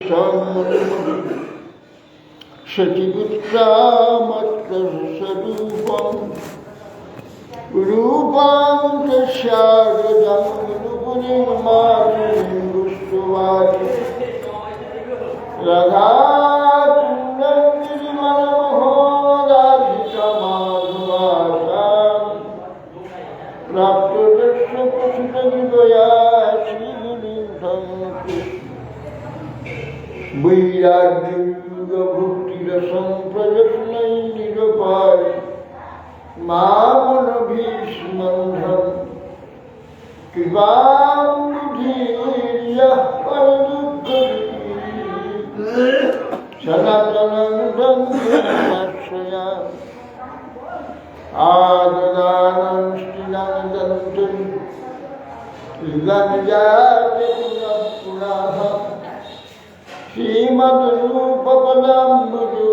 सचिपुत्रामत्तस्वरूपम् रूपं तस्यागदं गुरुपुरीमातुष्टुवाचि राधातुलङ्गिरिमनमोदाधिकमाधुवासां प्राप्तदर्शपुष्टविदया श्रीगुरुं वैराग्ययुगभुक्तिरसं प्रयत्नैर्निरुपाय मामनभीष्मन्धं कृपाम्बुधीर्यः परदुःखधीः सनातनं दन्त्यमाश्रयामि आददानं स्थिरानन्दं गणजातिपुनः श्रीमद्रूपपदाम्बुजो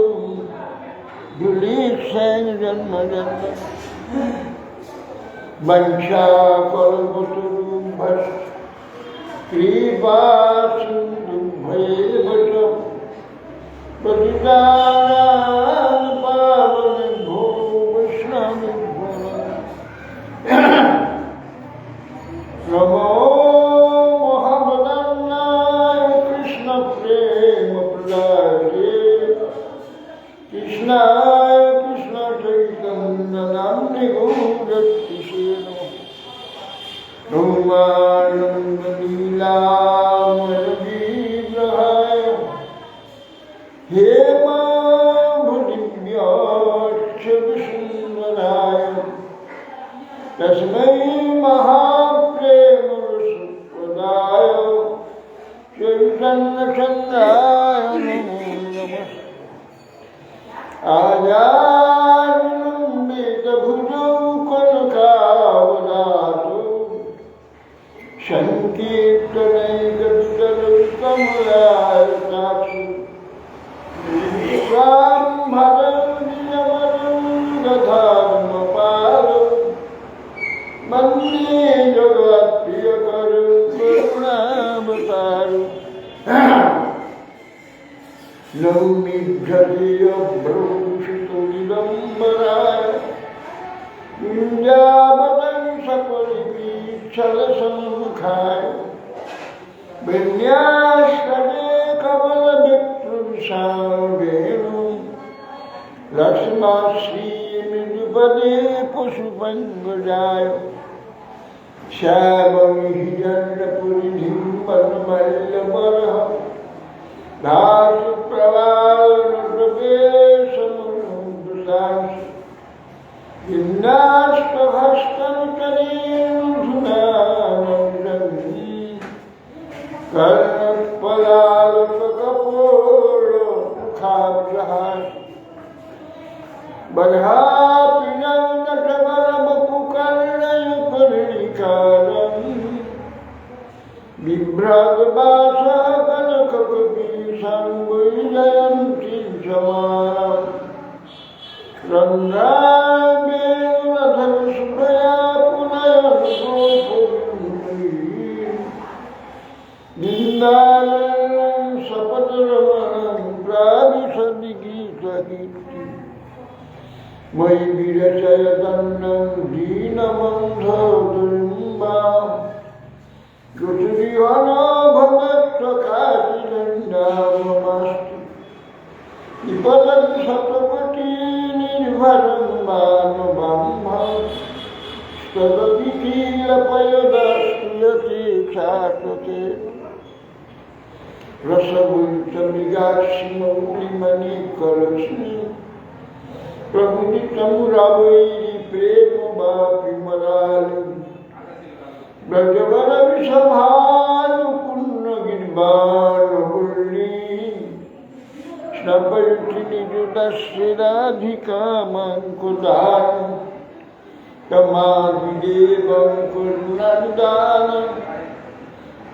दुलीक्षेण जन्म जन्म वंशाकल्पतरुभ्यश्च कृपासिन्धुभ्येव च पतितानां पावनेभ्यो वैष्णवेभ्यो नमो महावदन्नाय कृष्णप्रेमप्रदायते कृष्णाय कृष्णचैतन्यनाम्ने गौरतिसे नमानन्दलीलामरविग्रहाय हेमाभुदिव्याक्षविसुन्दराय तस्मै महाप्रेमरसप्रदाय चैतन्यचन्द्राय नमो नमः आजानुलम्बितभुजौ कनकावदातु सङ्कीर्तनैकवितरौ कमलायताक्षु विश्वाम्भरौ नियमनौ दधात्मपालौ वन्दे जगत्प्रियकरौ करुणावतारौ नौमिघ्यदेयभ्रंशितुलिदम्बराय कुञ्जावतंसपरिवीक्षलसन्मुखाय विन्यासदे कमलविप्लुविशावेणु लक्ष्माश्रीमृदुपदे पुष्पङ्गजाय श्यामं हिरण्यपुरीं वनमल्लमरः धातु प्रवालनृपेशमुद्रांश विन्यास्तभस्तनिकरेणुधुनानन्दन्ति कर्णपलालकपोलमुखाब्जहास बर्हापिनन्दकवरवपुकर्णयुकर्णिकारम् बिभ्रद्भासकनककपीशाङ्गुलिजयन्तीं समानम् रन्ध्रामेणुरथविशुभया पुनयन्गोपुरीं निन्दालनं सपदरमणं प्राविशदिगीतकीर्तिं मयि विरचयतन्नं दीनबन्धुर्म्बाम् कृतिरिहनो भवत्वकाचिदण्डामस्तु विपदं शतपटी निर्भरं मानवं तदपि कीलपयदस्तु यथेक्षातते रसगुल्चमृगाक्षिमौलिमणिकलक्ष्मी प्रमुदितं रवैरिप्रेमवापिमलालिम् ब्रजवरविषभानुपुण्यगिरिबाणहुल्ली स्नपयति तमादिदेवं कुर्नन्दानं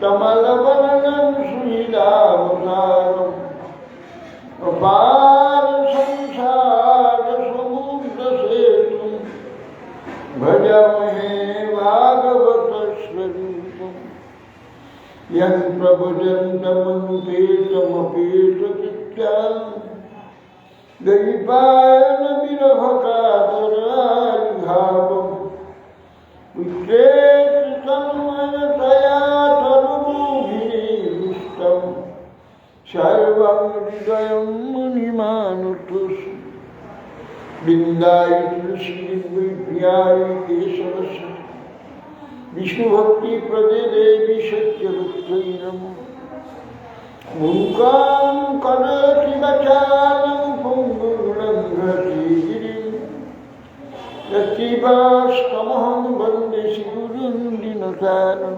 तमलवनं सुहृदावतारम् अपार संसार समुद्रसेतुं भजामहे भागवत स्वरूपम् यं प्रभुजन्तमनुपेतमपि দৈপায়ন বিরহকাতরাবিভাবম পুত্রেত তন্ময়তয়া তনুভিনিবিষ্টম সর্বং হৃদয়ং মুনিমানুতুষ বৃন্দায় তুলসী প্রিয়ায় কেশবস্য বিষ্ণুভক্তি প্রদে দেবী সত্যভক্তৈ নমঃ মূকাং করোতি বাচালং পঙ্গুলঙ্ঘতি গিরিং যৎকিবাস্তমহং বন্দে শ্রীগুরুং দীনতারিণং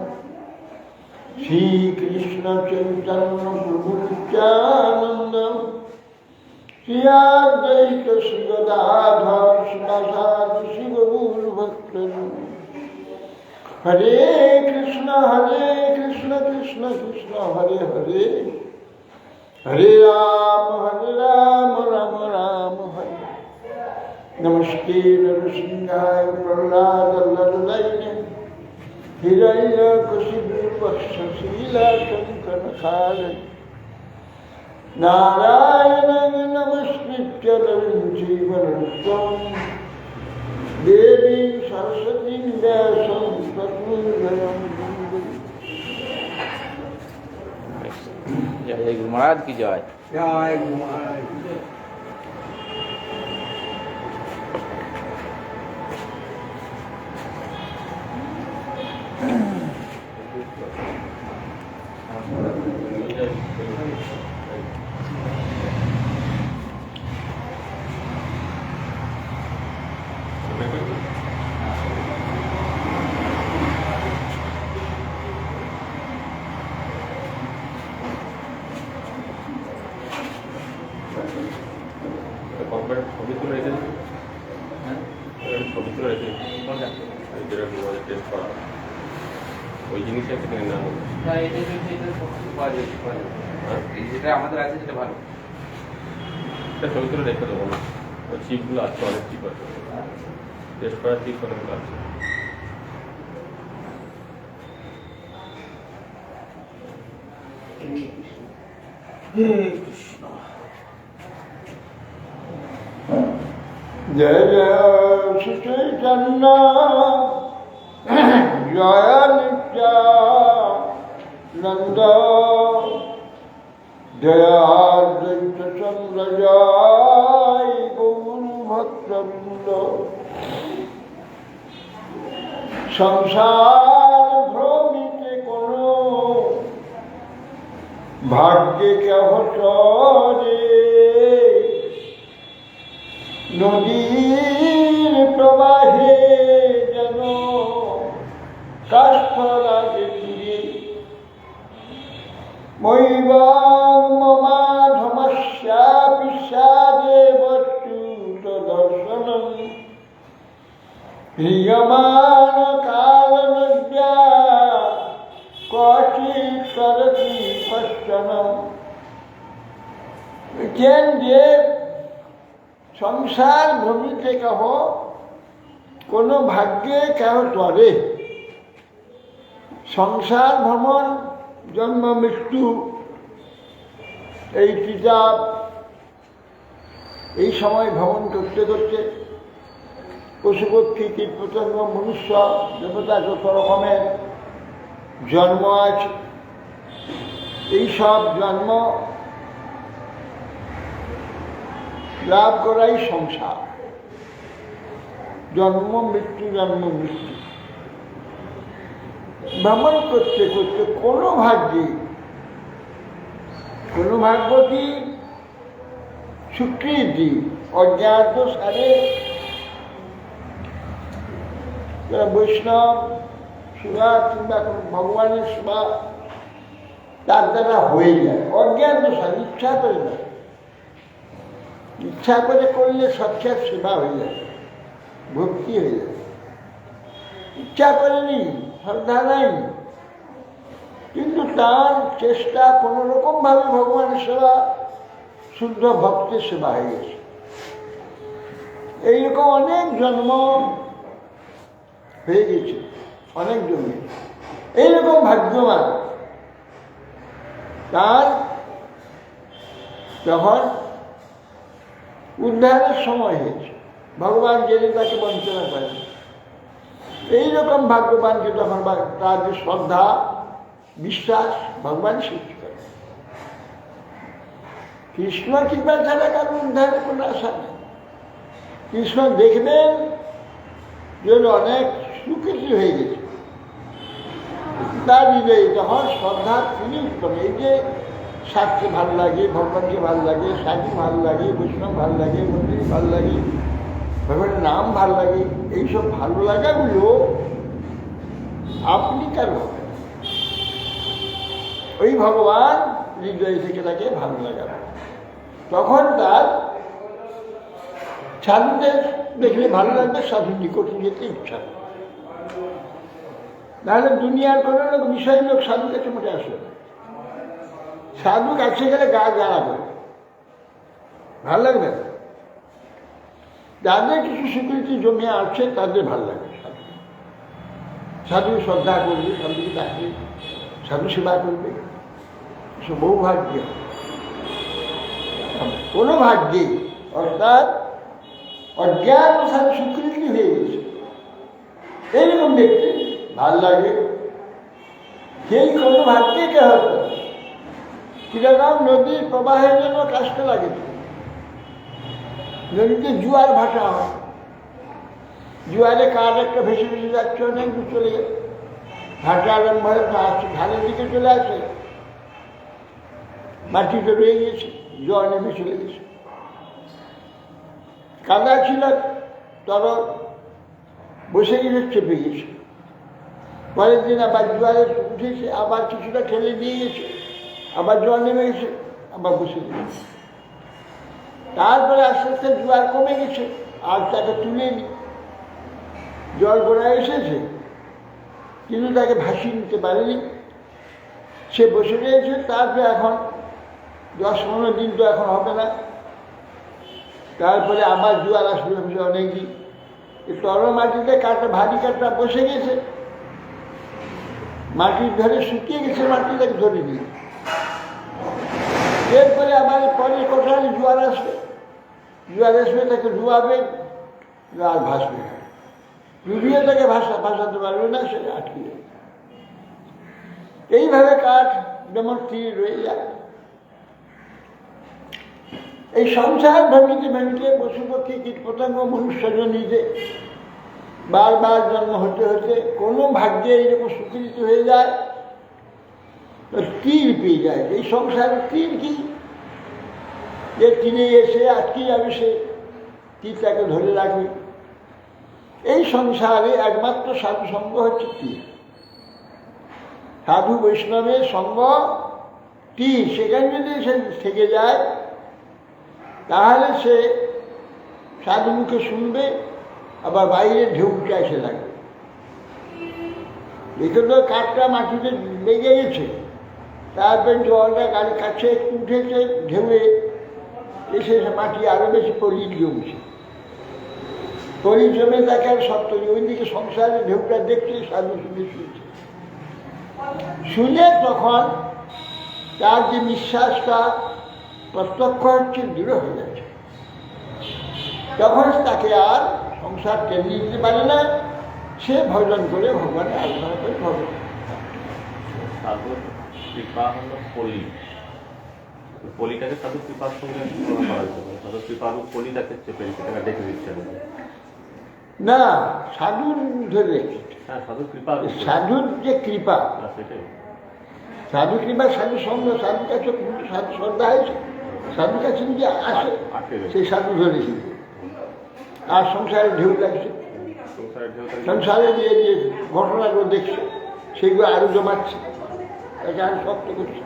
শ্রীকৃষ্ণ চৈতন্য প্রভু নিত্যানন্দ শ্রী অদ্বৈত শ্রী গদাধর শিবাসাদি শ্রী গৌর ভক্তবৃন্দ। হরে কৃষ্ণ কৃষ্ণ কৃষ্ণ হরে হরে, হরে রাম রাম রাম হরে। নমস্তে নরসিংহায় প্রহ্লাদল্লদয়নে হিরণ্যকশিপুর্বক্ষশীলাশঙ্করখালয় নারায়ণং নমস্কৃত্য নরং চৈব নরোত্তমং দেবীং সরস্বতীং ব্যাসং ততো জয়ং বন্দে। जय गुरु महाराज की जय। जय गुरु महाराज। ছবি তুলে রেখে ছবি তুলে রেখে যেটা টেস্ট করা ওই জিনিসটা একটা কিনে নেওয়া হবে। যেটা আমাদের আছে সেটা ভালো, এটা ছবি তুলে রেখে দেবো না, ওই চিপগুলো আছে, অনেক চিপ আছে, টেস্ট করার চিপ অনেকগুলো আছে। জয় জয় শ্রী চৈতন্য জয় নিত্যানন্দ জয় অদ্বৈত চন্দ্র জয় গৌর ভক্তবৃন্দ। সংসার ভ্রমিতে কোনো ভাগ্যে কেহ চরে, নদীর প্রবাহে যেন কাষ্ঠ লাগে তীরে। মৈবাং মমাধমস্যাপি স্যাদেব চ্যুত দর্শনং হ্রিয়মান কালনদ্যা ক্বচিৎ সরতি কশ্চন। যে সংসার ভ্রমিতে কহ কোনো ভাগ্যে কেহ তরে। সংসার ভ্রমণ, জন্ম মৃত্যু, এই কিতাব এই সময় ভ্রমণ করতে করতে পশু পক্ষী কীট পতঙ্গ মনুষ্য দেবতা যত রকমের জন্ম আছে, এইসব জন্ম লাভ করাই সংসার। জন্ম মৃত্যু জন্ম মৃত্যু ভ্রমণ করতে করতে কোনো ভাগ্য কি স্বীকৃতি অজ্ঞাত সারে বৈষ্ণব সেবা কিংবা ভগবানের সেবা তার দ্বারা হয়ে যায়। অজ্ঞাত সারে ইচ্ছা করে না, ইচ্ছা করে করলে সাক্ষাৎ সেবা হয়ে যায়, ভক্তি হয়ে যায়। ইচ্ছা করেনি, শ্রদ্ধা নাই, কিন্তু তার চেষ্টা কোনো রকমভাবে ভগবানের সেবা, শুদ্ধ ভক্তের সেবা হয়ে গেছে। এইরকম অনেক জন্ম হয়ে গেছে, অনেক জন্মে এইরকম ভাগ্যবান তার যখন উদ্ধারের সময় হয়েছে, ভগবান জেনে তাকে বঞ্চনা করেন। এইরকম ভাগ্যবানকে যখন তার যে শ্রদ্ধা বিশ্বাস ভগবান সৃষ্টি করে। কৃষ্ণ কৃপা ছাড়া কারো উদ্ধারের কোনো আশা নেই। কৃষ্ণ দেখবেন যে অনেক সুখী হয়ে গেছে তার হৃদয়ে, যখন শ্রদ্ধা তিনি উত্তম। এই যে শাস্ত্রে ভালো লাগে, ভগবানকে ভালো লাগে, সাধু ভালো লাগে, বৈষ্ণব ভালো লাগে, মন্দির ভালো লাগে, ভগবানের নাম ভালো লাগে, এইসব ভালো লাগাগুলো আপনি কারো ওই ভগবান হৃদয় থেকে তাকে ভালো লাগাবে। তখন তার সাধুদের দেখলে ভালো লাগবে, সাধু নিকটে যেতে ইচ্ছা। নাহলে দুনিয়ার কোনো বিষয় লোক সাধু কাছে মোটে আসবে না। সাধু কাছে গেলে গা জ্বালা করে, ভালো লাগবে না। যাদের কিছু স্বীকৃতি জমিয়ে আছে তাদের ভালো লাগে সাধু। সাধু শ্রদ্ধা করবে, সাধুকে ডাকবে, সাধু সেবা করবে, এসব বহু ভাগ্য। কোনো ভাগ্যে অর্থাৎ অজ্ঞান সাথে স্বীকৃতি হয়ে গেছে এইরকম দেখতে ভাল লাগে, সেই কোনো ভাগ্যে কে হতো। কিরকম নদীর প্রবাহের জন্য কাজটা লাগে, নদীতে জোয়ার ভাটা হয়, জোয়ারে কাঠ একটা ভেসে ভেসে যাচ্ছে, অনেক দূর চলে গেছে, ভাটা আরম্ভ হয়ে আসছে, ধানের দিকে চলে আসে, মাটিতে রয়ে গেছে, জল নেমে চলে গেছে। কাদা ছিল তরল, বসে গেছে, চেপে গেছে। পরের দিন আবার জোয়ারে উঠেছে, আবার কিছুটা ঠেলে দিয়ে গেছে, আবার জল নেমে গেছে, আবার বসে গেছে। তারপরে আস্তে আস্তে জোয়ার কমে গেছে, আর তাকে তুলে নি, জল গোড়ায় এসেছে, কিন্তু তাকে ভাসিয়ে নিতে পারেনি, সে বসে রয়েছে। তারপরে এখন 10-15 দিন তো এখন হবে না, তারপরে আবার জোয়ার আসবে অনেক দিন। এই তরল মাটিতে কাঠটা, ভারী কাঠটা বসে গেছে, মাটির ধরে শুকিয়ে গেছে, মাটিটাকে ধরে নিয়ে এরপরে আবার পরের কোঠায় জোয়ার আসবে, জোয়ার আসবে, তাকে ডুবাবে, আর ভাসবে না, ডুবিয়ে তাকে ভাসাতে পারবে না, সে আটকে যাবে। এইভাবে কাঠ যেমন স্থির রয়ে যায়। এই সংসার ভাবিতে ভাবিতে পশু পক্ষী কীট পতঙ্গ মনুষ্যজন নিজে বারবার জন্ম হতে হতে কোনো ভাগ্যে এইরকম স্বীকৃতি হয়ে যায়, তীর পেয়ে যায়। এই সংসারের তীর কি, যে তীরে এসে আটকে যাবে, সে তীর তাকে ধরে রাখবে। এই সংসারে একমাত্র সাধু সঙ্গ হচ্ছে তীর, সাধু বৈষ্ণবের সঙ্গ তীর। সেখানে যদি সে থেকে যায় তাহলে সে সাধু মুখে শুনবে, আবার বাইরে ঢেউটা এসে লাগবে। দেখে তো কাঠটা মাটিতে লেগে গেছে, তারপরে জলটা গাড়ির কাছে একটু উঠেছে, ঢেউয়ে এসে মাটি আরো বেশি পলিয়ে জমছে, পলি জমে তাকে আর শক্ত। ওইদিকে সংসারে ঢেউটা দেখছে, সাধু শুনে শুনছে, শুনে তখন তার যে নিঃশ্বাসটা প্রত্যক্ষ হচ্ছে, দৃঢ় হয়ে যাচ্ছে, তখন তাকে আর সংসার টেনে দিতে পারে না। সে ভজন করে ভগবানের আরাধনা করে ভজন। সাধুর কৃপা হলো পলি, পলিটাকে সাধু কৃপার সঙ্গে তুলনা করা যাবে। সাধু কৃপা পলিটাকে চেপে রেখে তাকে ডেকে দিচ্ছে না, সাধুর ধরে রেখে। হ্যাঁ, সাধু কৃপা, সাধুর যে কৃপা, সেটাই সাধু কৃপা, সাধু সঙ্গ, সাধুর কাছে সাধু শ্রদ্ধা হয়েছে, সাধুর কাছে যে আসে সেই সাধু ধরেছি। আর সংসারে ঢেউ লাগছে, সংসারে যে যে ঘটনাগুলো দেখছে সেগুলো আরো জমাচ্ছে, তাকে আরো শক্ত করছে।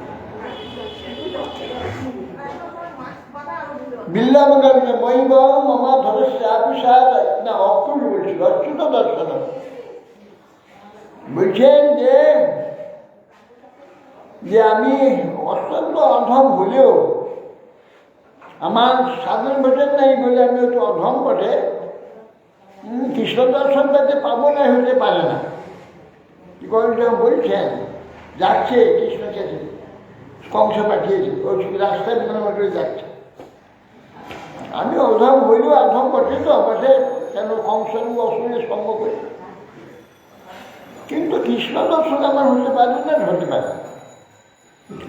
বিল্লামগঞ্জে মৈব মামা ধরস্য আপিসার না অক্ষুল বলছিল, অচ্যুত দর্শন বলছেন যে আমি অত্যন্ত অধম হলেও, আমার সাধন ভোজন নাই বলে আমি একটু অধম বটে, কৃষ্ণ দর্শন তাতে পাবো না, হতে পারে না। বলছেন যাচ্ছে কৃষ্ণ কাছে, কংস পাঠিয়েছে, ওই রাস্তায় মনে মনে যাচ্ছে, আমি অধম হইলেও অধম বটে তো বটে, কেন কংসের অসুরের সঙ্গ করে। কিন্তু কৃষ্ণ দর্শন আমার হতে পারে না, হতে পারে।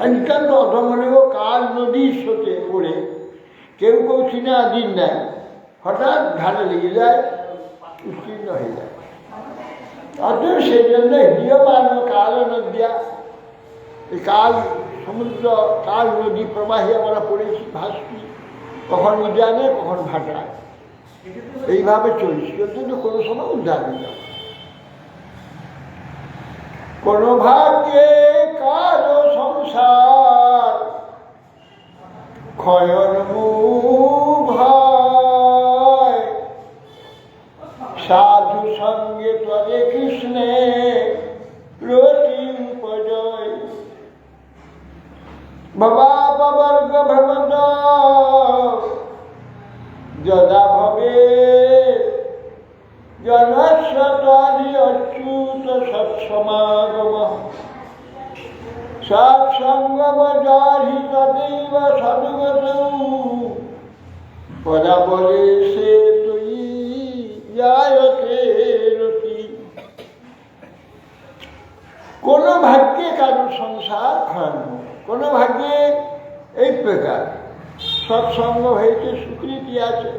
আর নিতান্ত অধম হলেও কাল নদীর স্রোতে পড়ে কেউ কেউ চিনে আদিন নেয়, হঠাৎ ধারে লেগে যায়, উত্তীর্ণ হয়ে যায়। অতএব সেই জন্য হৃদয়মান কাল নদিয়া, এই কাল সমুদ্র, কাল নদী প্রবাহে আমরা পড়েছি, ভাসছি, কখন উদ্যানে কখন ভাটায়, এইভাবে চলছি। কিন্তু কোনো সময় উদ্যান হয়ে যাবে। কোন ভাগ্যে কাল সংসার ক্ষয়ন ভাই, সাধু সঙ্গে তরে কৃষ্ণে রতি উপজয়। বাবা বর্গ ভগত যদা ভবে জনস্বতারি অচ্যুত সৎসমাগম। সৎসঙ্গম জাহি তদেব সদগত, পদাবলে সে তুই যায়তে রতি। কোন ভাগ্যে কারো সংসার খান, কোন ভাগ্যে এই প্রকার সৎসঙ্গ হয়েছে, স্বীকৃতি আছে।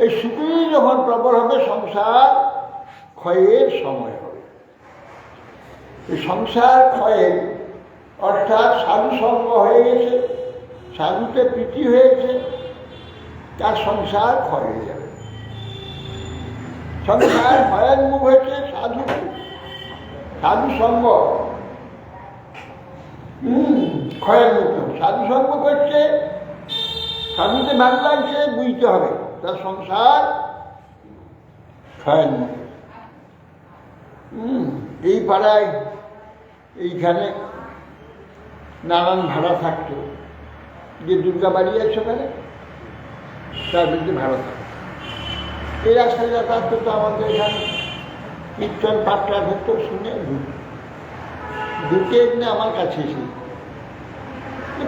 এই স্বীকৃতি যখন প্রবল হবে, সংসার ক্ষয়ের সময় হবে। এই সংসার ক্ষয়ের অর্থাৎ সাধু সঙ্গ হয়ে গেছে, সাধুতে প্রীতি হয়েছে, তার সংসার ক্ষয় হয়ে যাবে। সংসার ভয়ান্মুখ হয়েছে সাধু, সাধু সঙ্গ ক্ষয়ের মুখ। সাধু সঙ্গ করছে, সাধুতে ভাগ লাগছে, বুঝতে হবে তার সংসার ক্ষয়ের মুখ। এই পাড়ায় এইখানে নানান ভাড়া থাকতো, যে দুর্গা বাড়ি আছে ওখানে, তার বিরুদ্ধে ভাড়া থাকতো। এই রাস্তায় যাতায়াত করতো, আমাদের এখানে কীর্তন পাট্টা ধরতো, শুনে ঢুকে এমনি আমার কাছে এসে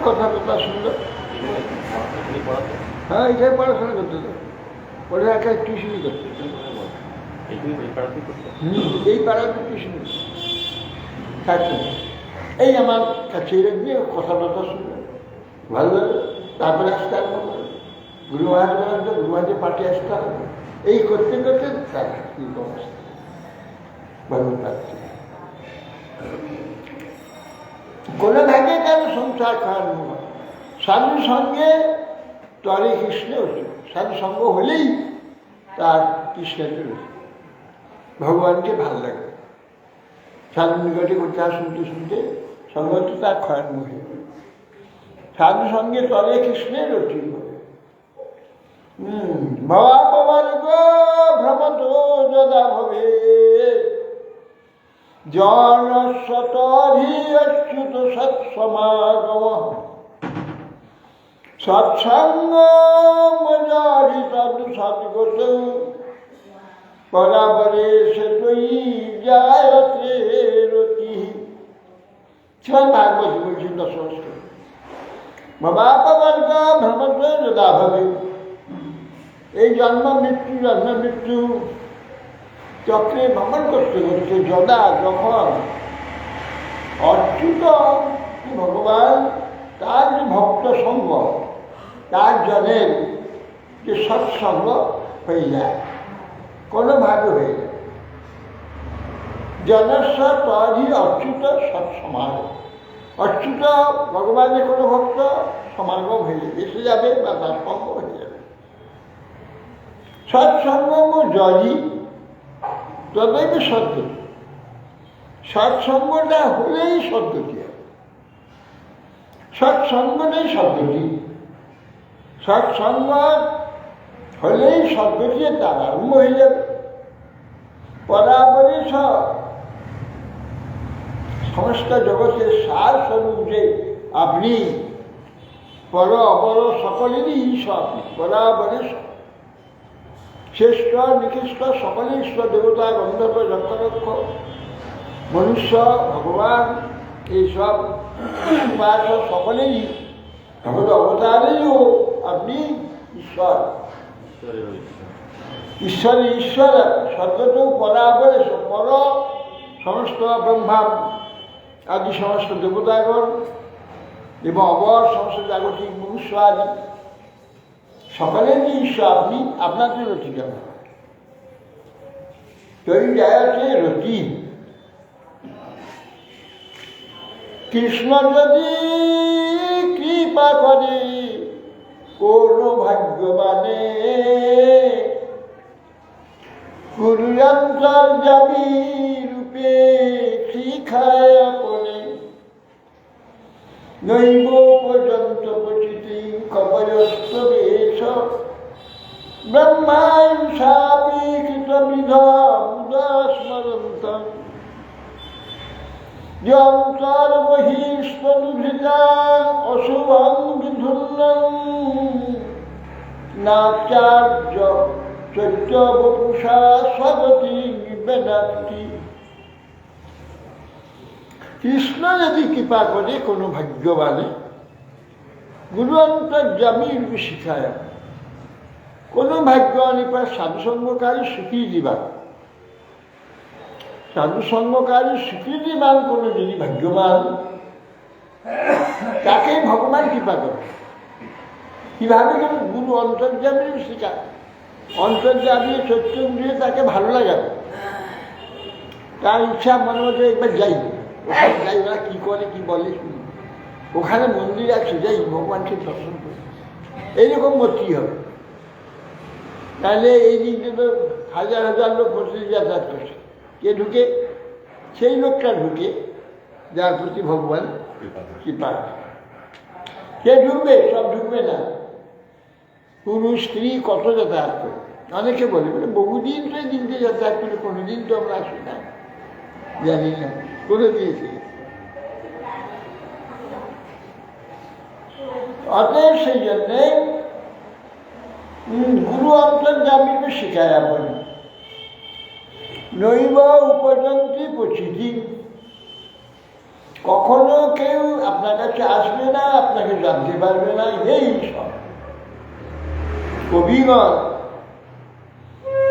কথা কথা শুনলো। হ্যাঁ, এখানে পড়াশোনা করতে তো, পড়ে একটা টিউশনই করতো। এই পাড়াতে টিউশন থাকতো। এই আমার কাছে রেখে কথা কথা শুনলো, ভালো লাগে। তারপরে আসতে আর গুরুমাহাজ বলতো, গুরুমাহাজে পাঠিয়ে আসতে হবে। এই করতে করতে তার কি অবস্থা ভালো লাগছে। কোন ভাগে কেন সংসার খাওয়ার নয়, সাধু সঙ্গে তরে কৃষ্ণে উঠে। সাধু সঙ্গ হলেই তার কৃষ্ণকে ভগবানকে ভাল লাগে। সাধু নিকটে কথা শুনতে শুনতে সঙ্গত তার ক্ষয়ের মুখে। সাধু সঙ্গে তরে কৃষ্ণের রতি হবে। ভবাপবর্গ ভ্রমত যদা ভবে জনস্বতধি অচ্যুত সৎসমাগম। সৎসঙ্গ মজারি সাধু সদ্গত, পরাবরে সে তুই যায়তে রতি। ছয় ভাগবত বলছেন দশমস্ত। ভবাপবর্গ ভ্রমত যদা ভবে, এই জন্ম মৃত্যু চক্রে ভ্রমণ করতে করতে যদা যখন অচ্যুত ভগবান তার যে ভক্ত সঙ্গ, তার জনের যে সৎসঙ্গ হয়ে যায়, কোনোভাবে হয়ে যায়। জনস্ব তরি অচ্যুত সৎসমাগ। অচ্যুত ভগবানের কোনো ভক্ত সমাগম হয়ে যাবে, এসে যাবে বা তার সঙ্গ হয়ে যাবে। সৎসঙ্গম জরি তবে সদ্গতি। সৎসঙ্গটা হলেই সদ্গতি হবে। সৎসঙ্গ নেই সদ্গতি। সৎসঙ্গ হলেই সদ্গতি তার আরম্ভ হয়ে যাবে। পরাবরে সমস্ত জগতের সার স্বরূপ যে আপনি, পর অপর সকলেরই ঈশ্বর। পরাবরে শ্রেষ্ঠ নিকৃষ্ট সকলেই ঈশ্বর, দেবতা গন্ধর্ব যক্ষরক্ষ মনুষ্য ভগবান এইসব সকলেই ভগবত অবতারেও আপনি ঈশ্বর, ঈশ্বরের ইচ্ছা। ঈশ্বর শব্দটু পরা বলে পর সমস্ত ব্রহ্মা আদি সমস্ত দেবতাগণ এবং অবর সমস্ত জাগতিক মনুষ্য আদি সকলেরই ঈশ্বর আপনি, আপনার তো রতি কেন তৈরি জায়গাতে রতি। কৃষ্ণ যদি কৃপা করে কোন ভাগ্যবানে গুরুয়ন্তর যাবি রূপে শিখায় আপনে নৈব পর্যন্ত পচিতি কবরস্থ বেশ ব্রহ্মায়ণ সাপি কৃতবিধ যন্তর বহিষ্পনুভৃতা অশুভং বিধুন্নং নাচার্য চৈত্য বপুষা স্বগতি বেনাক্তি। কৃষ্ণ যদি কৃপা করে কোনো ভাগ্যবানে গুরু অন্তর্যামীর শিখায় কোনো ভাগ্যবানী পর সাধুসঙ্গকারী স্বীকৃতি দিবা, সাধুসঙ্গকারী স্বীকৃতিমান কোনো যদি ভাগ্যবান তাকে ভগবান কৃপা করে। কিভাবে কেন গুরু অন্তর্যামীর শিখায়, অন্তর্যামী সত্যেন্দ্রিয় তাকে ভালো লাগাবে, তার ইচ্ছা মনে মধ্যে একবার যাই, ওখানে যাই ওরা কী করে কী বলে শুনি, ওখানে মন্দির আছে যাই ভগবানকে দর্শন করি, এইরকম মূর্তি হবে। তাহলে এই দিকে তো হাজার হাজার লোক প্রতিদিন যাতায়াত করছে, কে ঢুকে? সেই লোকটা ঢুকে যার প্রতি ভগবান কৃপা। কে ঢুকবে? সব ঢুকবে না, পুরুষ স্ত্রী কত যাতায়াত করে। অনেকে বলে বহুদিন তো এই দিনকে যাতায়াত করে, কোনোদিন তো আমরা আসি না, জানি না করে দিয়েছে। অতএব সেই জন্যে গুরু অন্তর্যামীকে শিখায় আপনি নৈব উপযন্তি পচিতি, কখনো কেউ আপনার কাছে আসবে না, আপনাকে জানতে পারবে না। এই সব কবিগণ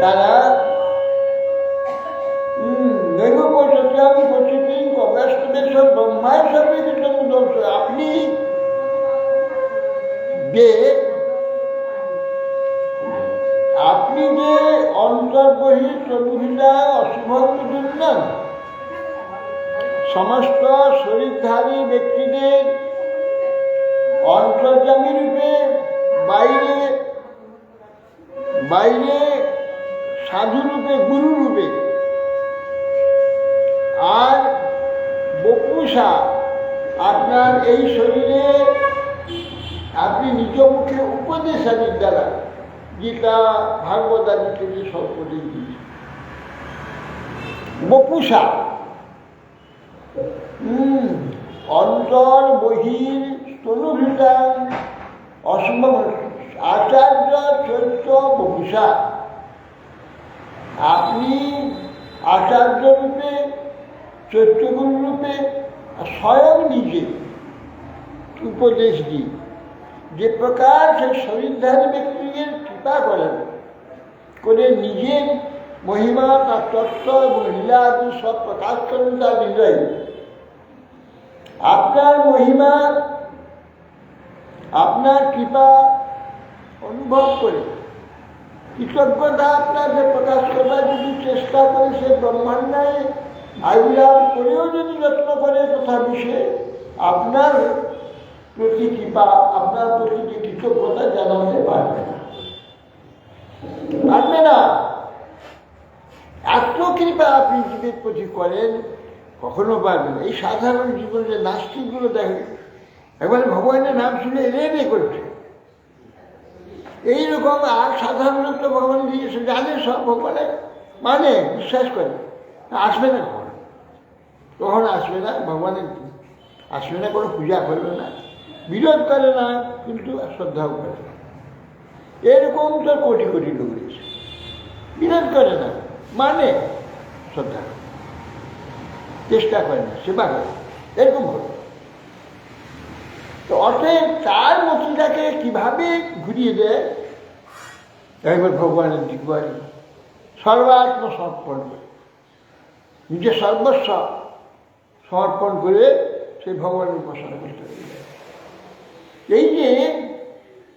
তারা নৈব পচতি পচিতি কবাস্তবে সব ব্রহ্মায় সবই দোষ। আপনি যে অন্তর্বহির প্রভুহিলা অশুভঙ্গ না, সমস্ত শরীরধারী ব্যক্তিদের অন্তর্যামী রূপে বাইরে বাইরে সাধু রূপে গুরু রূপে, আর বপুষা আপনার এই শরীরে আপনি নিজ মুখে উপদেশ আদির দ্বারা গীতা ভাগবত আদি থেকে সব উপদেশ দিয়েছে। বপুষা অন্তর বহির স্তনুভৃতা অশুভ আচার্য চৈত্য বপুষা, আপনি আচার্য রূপে চৈত্যগুরু রূপে স্বয়ং নিজে উপদেশ দিই, যে প্রকার সেই শরীরধারী ব্যক্তিকে কৃপা করেন করে নিজের মহিমা তার তত্ত্ব এবং লীলা আদি সব প্রকাশ করেন তার হৃদয়ে। আপনার মহিমা আপনার কৃপা অনুভব করে কৃতজ্ঞতা আপনার যে প্রকাশ করার যদি চেষ্টা করে, সে ব্রহ্মাণ্ডায় আবির্ভাব করেও যদি যত্ন করে, তথাপি সে আপনার প্রতি কৃপা, আপনার প্রতি যে কৃতজ্ঞতা জানাতে পারবে না, পারবে না। এত কৃপা আপনি জীবের প্রতি করেন, কখনো পারবেন। এই সাধারণ জীবনে যে নাস্তিকগুলো দেখে একবারে ভগবানের নাম শুনে এড়ে করছে, এইরকম। আর সাধারণ লোক তো ভগবান দিয়েছে, জানে সব ভগবানের মানে বিশ্বাস করে, আসবে না কখন আসবে না, ভগবানের আসবে না, কোনো পূজা করবে না, বিরোধ করে না, কিন্তু শ্রদ্ধাও করে না। এরকম তো কোটি কোটি লোক রয়েছে, বিরোধ করে না, মানে শ্রদ্ধা করে, চেষ্টা করে না, সেবা করে, এরকম করে। তো অতএব তার মতিটাকে কি কীভাবে ঘুরিয়ে দেয়, একবার ভগবানের দিক বাড়ি সর্বাত্ম সমর্পণ করে, নিজের সর্বস্ব সমর্পণ করে সেই ভগবানের উপাসনা করতে হবে। এই যে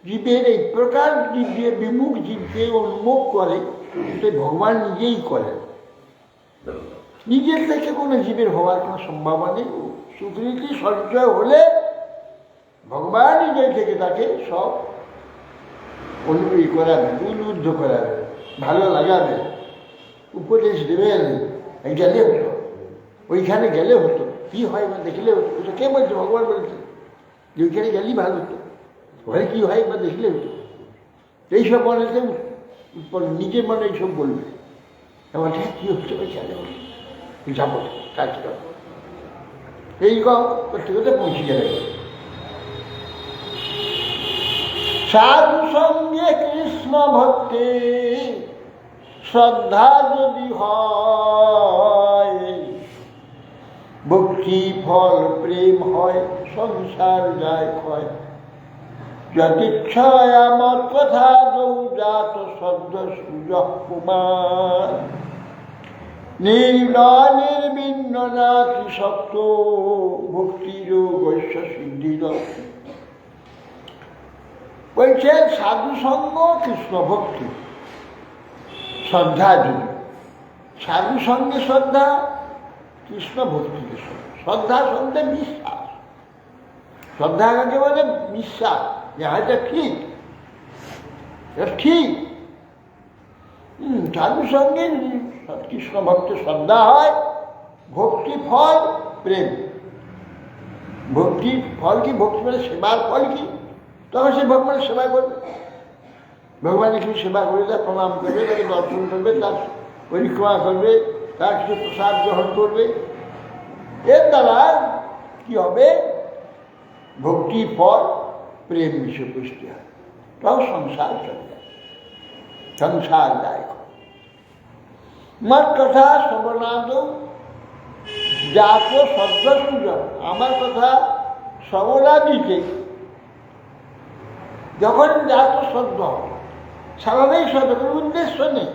জীবের এই প্রকার জীব যে বিমুখ জীবকে উন্মুখ করে, সেই ভগবান নিজেই করেন। নিজের থেকে কোনো জীবের হওয়ার কোনো সম্ভাবনা নেই। সুকৃতি সঞ্চয় হলে ভগবান নিজের থেকে তাকে সব অনুযায়ী করাবে, উদ্বুদ্ধ করাবে, ভালো লাগাবে, উপদেশ দেবেন। গেলে হতো, ওইখানে গেলে হতো, কি হয় বা দেখলে হতো। ওটা কে বলছে? ভগবান বলছে যে ওইখানে গেলেই ভালো হতো, ওখানে কি হয় বা দেখলে হতো। এইসব মনেতে নিজের মনে এইসব বলবে, এমন কী হচ্ছে ওই গেলে হতো, যাবো কাজ করবো, এই করতে করতে পৌঁছে গেলে। সাধু সঙ্গে কৃষ্ণ ভক্তি শ্রদ্ধা যদি হয়, ভক্তি ফল প্রেম হয়, সংসার যায় ক্ষয়। যদিচ্ছয় আমার কথা দৌজাত সদ্য সুযোগ কুমার, নির্বিন্ন না কি সত্য ভক্তিযোগ সিদ্ধির। বলছেন সাধু সঙ্গ কৃষ্ণ ভক্তি শ্রদ্ধা যদি, সাধু সঙ্গে শ্রদ্ধা, কৃষ্ণ ভক্তিকে শ্রদ্ধা সঙ্গে বিশ্বাস। শ্রদ্ধা কাকে বলে? বিশ্বাস, যে এটা ঠিক, এটা ঠিক। সাধু সঙ্গে কৃষ্ণ ভক্তি শ্রদ্ধা হয়, ভক্তি ফল প্রেম। ভক্তির ফল কি? ভক্তি মানে সেবার ফল কি? তখন সে ভগবানের সেবা করবে, ভগবানের কিছু সেবা করে, তার প্রণাম করবে, তাকে দর্শন করবে, তার পরিক্রমা করবে, তার কিছু প্রসাদ গ্রহণ করবে। এর দ্বারা কি হবে? ভক্তি ফল প্রেম বিষয়পুষ্টি হয়, তখন সংসার চলে যায়, সংসার দায়ক। আমার কথা শ্রবণাদ জাত সদ্য সুযোগ, আমার কথা শ্রবণাদিতে যখন জাত শ্রদ্ধ হবে, স্বাভাবিক শ্রদ্ধা, কোনো উদ্দেশ্য নেই,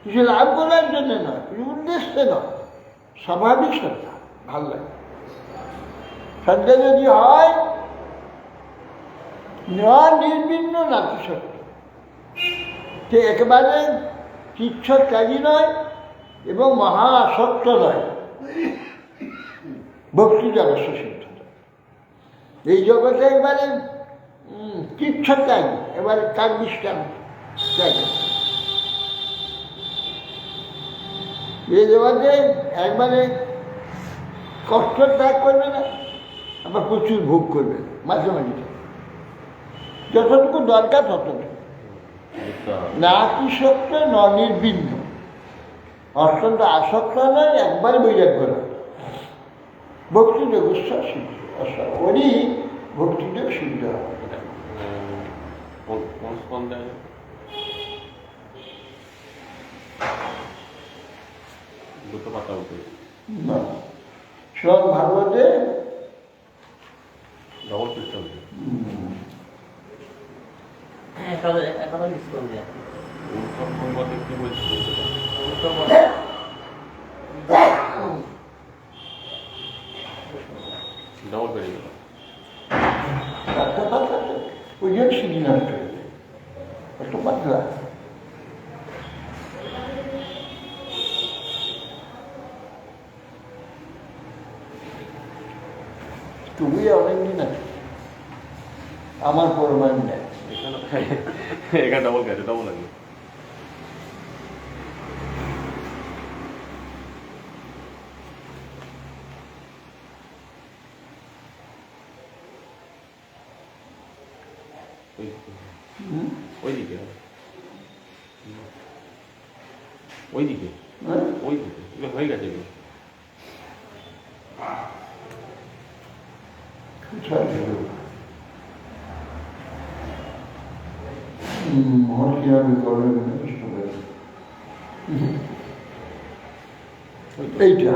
কিছু লাভ করার জন্য নয়, কিছু উদ্দেশ্যে নয়, স্বাভাবিক শ্রদ্ধা, ভাল লাগে। শ্রদ্ধা যদি হয় নির্বিন্ন নাতি সত্য, সে একেবারে তুচ্ছ ত্যাগী নয় এবং মহা আসক্ত নয়, ভক্তি জগৎ সিদ্ধ। এই জগতে একবারে তুচ্ছ ত্যাগী, এবারে কার বিশ্রাম ত্যাগী। এই জগতে একবারে কষ্ট ত্যাগ করবে না, আবার প্রচুর ভোগ করবে মাঝে মাঝে, যতটুকু দরকার ততটুকু। না কি সত্য ন নির্বিন্ন, অত্যন্ত আসক্ত নয়, একবারে বৈরাগ্য নয়। ভক্তিযোগ সিদ্ধ, ওরই ভক্তিযোগ সিদ্ধ হবে। সব ভাগবতে ডবল সিস্টেম। কি বলছি? ডবল বেরিয়ে গেল। ওই জন্য সিদ্ধি নষ্ট হয়ে যায়, একটু পাতলা। তুমি অনেকদিন আছে, আমার পরমান নেই। এখানে ডবল গেছে, ডবল লাগে। ওইদিকে ওইদিকে ওইদিকে হয়ে গেছে। এইটা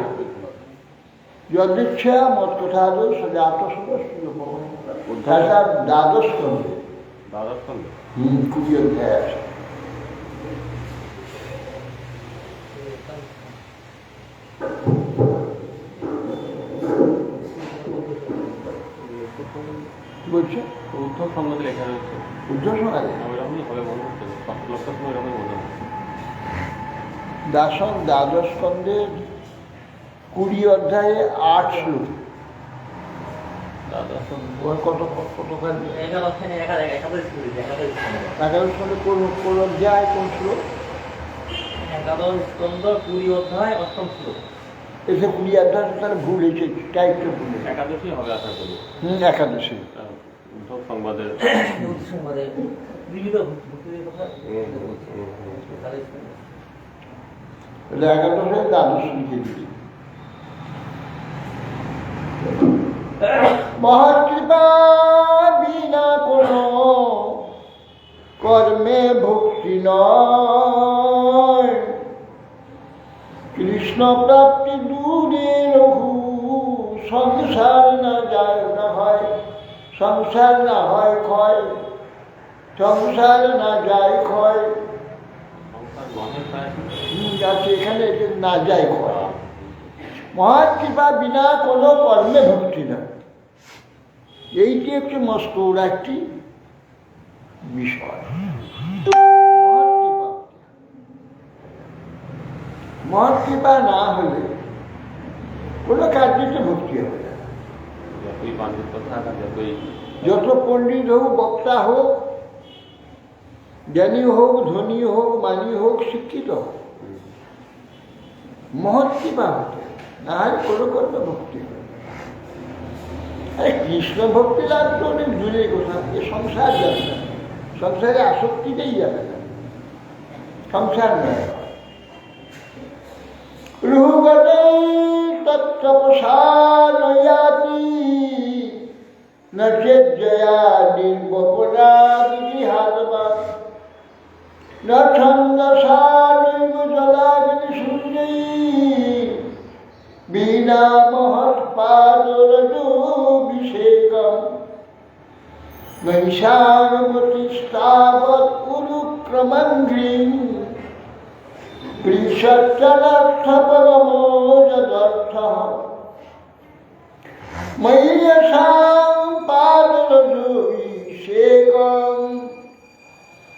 যদিচ্ছা মত কথা সজাত দ্বাদশ করবে, দ্বাদশ খণ্ড 20 অধ্যায় আছে। কি বলছে? উদ্ধব সম্বন্ধে লেখা রয়েছে। উদ্ধব সমাজ ওইরকমই হবে মনে হচ্ছে, সপ্তলক্ষণ ওইরকমই মনে হচ্ছে। দ্বাদশ স্কন্ধের 20 অধ্যায়ে 8 শ্লোক। দ্বাদশ ওর কতখানি 11 স্কন্ধে কোন অধ্যায় কোন শ্লোক? স্কন্ধ 20 অধ্যায় 8ম শ্লোক। এসে 20 অধ্যায় তাহলে ভুল হয়েছে, টাইপটা ভুল হয়েছে। একাদশী হবে আশা করি। একাদশী। উদ্ধব সংবাদের একাদশে দ্বাদশ লিখে দিবি। মহাকৃপা বিনা কোন কর্মে ভক্তি নয়, কৃষ্ণ প্রাপ্তি দূরে রহু, সংসার না যায় না হয়, সংসার না হয় ক্ষয়, সংসার না যায় ক্ষয়। সংসার মনে প্রায় আছে এখানে না যায় ক্ষয়। মহাকৃপা বিনা কোনো কর্মে ভক্তি নয়, এইটি একটি মস্ত একটি বিষয়। মহাকৃপা না হলে কোনো কার্যতে ভক্তি হবে না। যতই পাণ্ডিত্য থাকা, যতই যত পণ্ডিত হোক, বক্তা হোক, জ্ঞানী হোক, ধনী হোক, মানী হোক, শিক্ষিত হোক, মহৎ কৃপা হতে না হয় কোনো কোনো ভক্তি হবে। আরে কৃষ্ণ ভক্তি লাভ তো অনেক দূরে কথা, এ সংসার যাবে না, সংসারে আসক্তিতেই যাবে না, সংসার নয়। রুগণে তৎপ্রসারয়াতি ন চেজ্জয়া নির্বপরাদি হাতবা ন ছন্দসা নৈব জলাগ্নি সূর্যৈ বিনা মহৎপাদরজোভিষেকম নৈষানুমতিস্তাবৎ উরুক্রমন্ধ্রিং প্রিষচ্চনার্থপরমো যদর্থঃ ময়্যসাং পাদরজোভিষেকম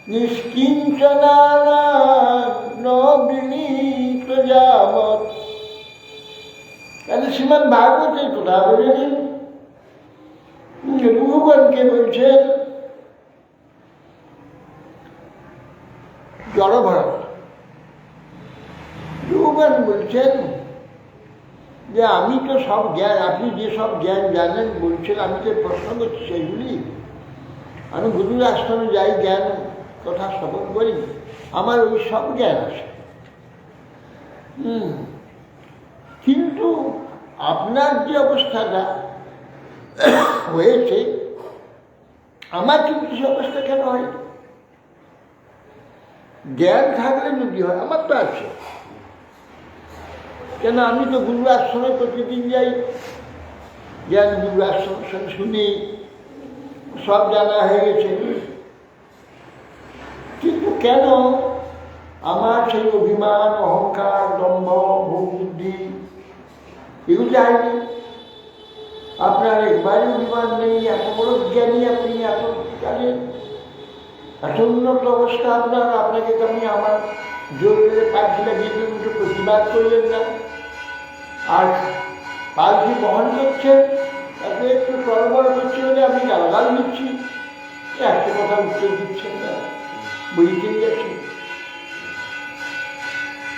নিষ্কিঞ্চনানা ন বিনীত যাবৎ। তাহলে শ্রীমদ্ ভাগবতের কথা বলেন, রঘুগণকে বলছেন জড়ভরত। রঘুগণ বলছেন যে আমি তো সব জ্ঞান, আপনি যে সব জ্ঞান জানেন বলছেন, আমি তো প্রশ্ন করছি সেগুলি। আমি গুরুর আশ্রমে যাই, জ্ঞান কথা শ্রবণ করি, আমার ওই সব জ্ঞান আছে। কিন্তু আপনার যে অবস্থাটা হয়েছে, আমার কিন্তু সে অবস্থা কেন হয়? জ্ঞান থাকলে যদি হয়, আমার তো আছে, কেন আমি তো গুরু আশ্রমে প্রতিদিন যাই, জ্ঞান গুরু আশ্রম শুনি, সব জানা হয়ে গেছে। কিন্তু কেন আমার সেই অভিমান, অহংকার, দম্ভ, ভোগ বুদ্ধি এগুলো যায়নি? আপনার একবারে অভিমান নেই, এত বড় জ্ঞানী আপনি, এত জানেন, এত উন্নত অবস্থা আপনার, আপনাকে তো আমি আমার জোর করে পাখি লাগিয়ে দুটো প্রতিবাদ করলেন না। আর পালকি বহন করছেন, তাকে একটু সরবরাহ করছে বলে আপনি গালাগাল দিচ্ছি, একটা কথা উত্তর দিচ্ছেন না, বইতেই গেছেন।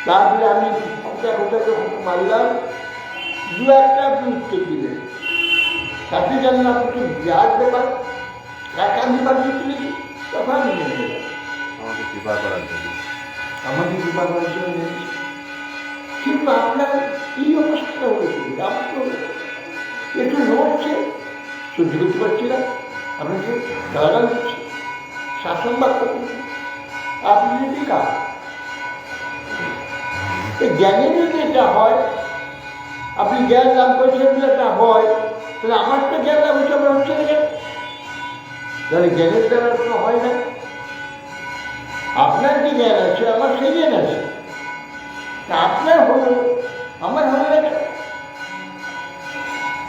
তারপরে আমি কোথাকে মারলাম, দু একটা আপনি উত্তর দিলেন, তাকে জানেন আপনি বিরাট ব্যাপার, কাকা বিভাগ দিচ্ছিলেন, তখন আমি জেনে গেলাম আমাকে কৃপা করার জন্য, আমাকে কৃপা করার জন্য জেনেছি। কিন্তু আপনার এই অবস্থা হয়েছে, আমার তো একটু নড়ছে, সহ্য করতে পারছি না, আপনাকে গালাগাল দিচ্ছি, শাসনবাদ করছি, আপনি যদি কাজ জ্ঞানের যদি এটা হয়, আপনি জ্ঞান লাভ করছেন বলে এটা হয়, তাহলে আমার তো জ্ঞান লাভ হচ্ছে, আমার হচ্ছে না কেন? তাহলে জ্ঞানের দ্বারা তো হয় না। আপনার যে জ্ঞান আছে আমার সেই জ্ঞান আছে, তা আপনার হলো আমার হলো না কেন?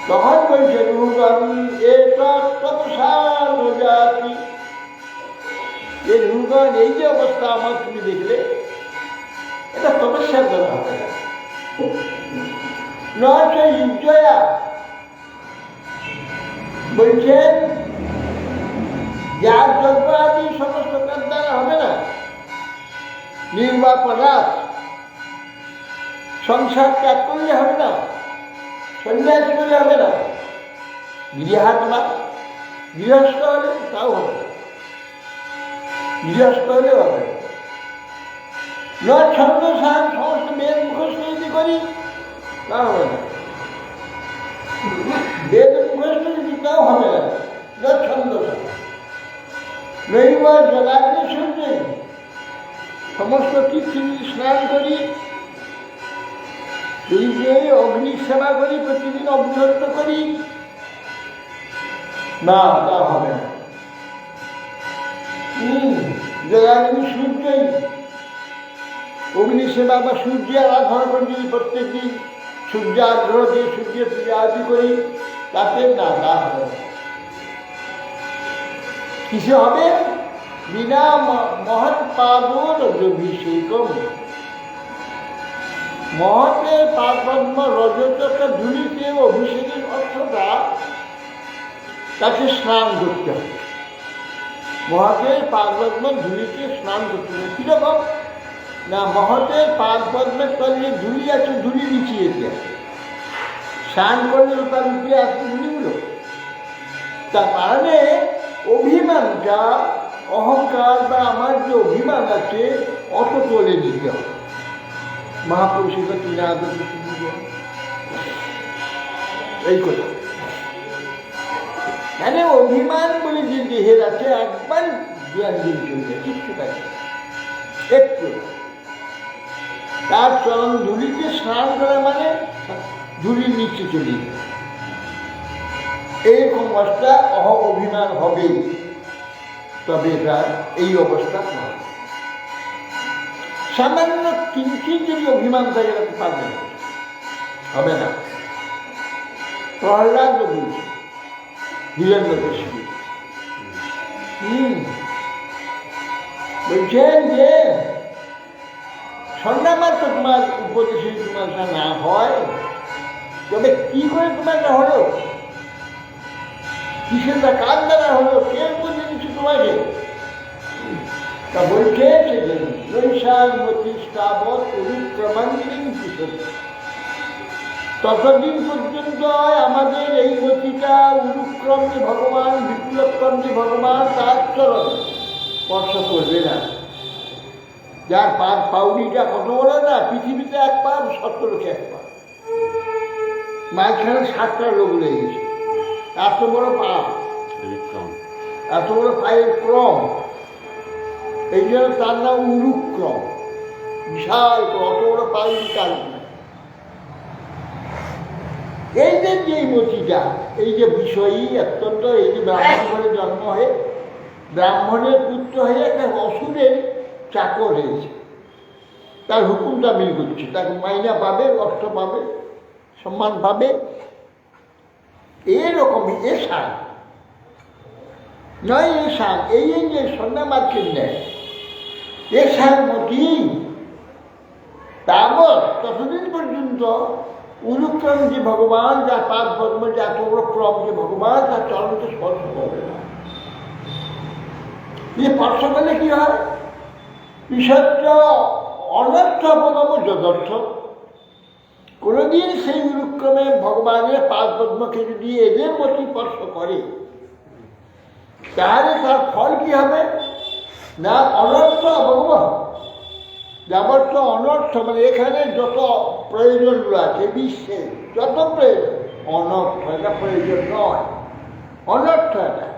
তখন বলছে রূপম জাতি, এই রূপন এই যে অবস্থা আমার তুমি দেখলে, এটা তপস্যার দ্বারা হবে না। নয় ইজ্জয়া বলছেন যার যজ্ঞ আদি সমস্ত কাজ দ্বারা হবে না। নির্বাপরাধ সংসার ত্যাগ করলে হবে না, সন্ন্যাস করলে হবে না, গৃহাত্মা গৃহস্থ হলে তাও হবে না, গৃহস্থ হলেও হবে না। নয় ছন্দ সান সমস্ত বেদ মুখস্থ যদি করি তা হবে না, বেদ মুখস্থ যদি তাও হবে না, নয় ছন্দ সান নৈব জলাগ্নি সূর্যে সমস্ত তীর্থে যদি স্নান করি, যদি যে অগ্নি সেবা করি, প্রতিদিন অগ্নিহত্য করি, না তা হবে না। জলাগ্নি সূর্যই অগ্নি সেবা বা সূর্যের আরাধনা করি, যদি প্রত্যেক দিন সূর্য আগ্রহ দিয়ে সূর্যের পূজা আদি করি, তাতে না তা হবে না। কিসে হবে? বিনা মহৎ পাদর অভিষেকম, মহতের পাদপদ্ম রজতটা ধুলিতে অভিষেকের অর্থটা তাকে স্নান করতে হবে। মহতের পাদপদ্ম ধুলিতে স্নান করতে হবে। কিরকম না, মহতের পাদপদ্মের তলে ধুলি আছে, ধুলি নিচিয়ে দেয়, স্নান করলে তার উপরে আসবে ধুলিগুলো। তার মানে অভিমানটা, অহংকার বা আমার যে অভিমান আছে অত তোলে নিতে হবে। মহাপুরুষের এই কথা, মানে অভিমান বলে যে দেহের আছে একবার জ্ঞান দিন চলবে, কিচ্ছু থাকে একটু। তার চরণ ধুলিতে স্নান করা মানে ধুলির নিচে চলে যাবে, এইরকম অবস্থা অভিমান হবে, তবে তার এই অবস্থা নয়। সামান্য কিঞ্চিত যদি অভিমান থাকে তাকে পারবে না, হবে না। প্রহ্লাদ বলছে হিরণ্যকশিপু বলছেন যে সন্ন্যামার তো তোমার উপদেশে তোমার না হয়, তবে কি করে তোমার হলো, কিসের কাজ দ্বারা হলো, কে বলে দিচ্ছে তোমাকে? তা বলছে ততদিন পর্যন্ত আমাদের এই গতিটা উরুক্রম যে ভগবান, বিপ্লবক্রম যে ভগবান, তার চরণ স্পর্শ করবে না। যার পাউডিটা কত বড় না, পৃথিবীতে এক পা, সত্তরকে এক পা, মাঝখানে 7টা লোক লেগেছে, এত বড় পা, এত বড় পায়ের ক্রম, এই জন্য তার নাম উরুক্রম, বিশাল অত বড় পায়ের কাজ। এই যে মতিটা, এই যে বিষয়ী অত্যন্ত, এই যে ব্রাহ্মণ ঘরে জন্ম হয়ে ব্রাহ্মণের পুত্র হয়ে একটা অসুরের চাকর হয়েছে, তার হুকুমটা মিল করছে, তাকে মাইনা পাবে, অর্থ পাবে, সম্মান পাবে, এরকমই এ সার নয়, এ সার এই যে সন্ন্যামার্কের নেয়, এ সার মতি তাবৎ ততদিন পর্যন্ত অনুক্রম যে ভগবান, যার পাদ পদ্ম, যে এত বড় ক্রম যে ভগবান, তার চরণকে স্পর্শ করবে না। স্পর্শ করলে কি হয়? ঈশ্বর অনর্থ অপগম যদর্থ। কোনোদিন সেই অনুক্রমে ভগবানের পাদ পদ্মকে যদি এদের মতো স্পর্শ করে, তাহলে তার ফল কি হবে না? অনর্থ অপগম। যাবর্থ অনর্থ, মানে এখানে যত প্রয়োজনগুলো আছে বিশ্বে, যত প্রয়োজন, অনর্থ, এটা প্রয়োজন নয়, অনর্থ এটা,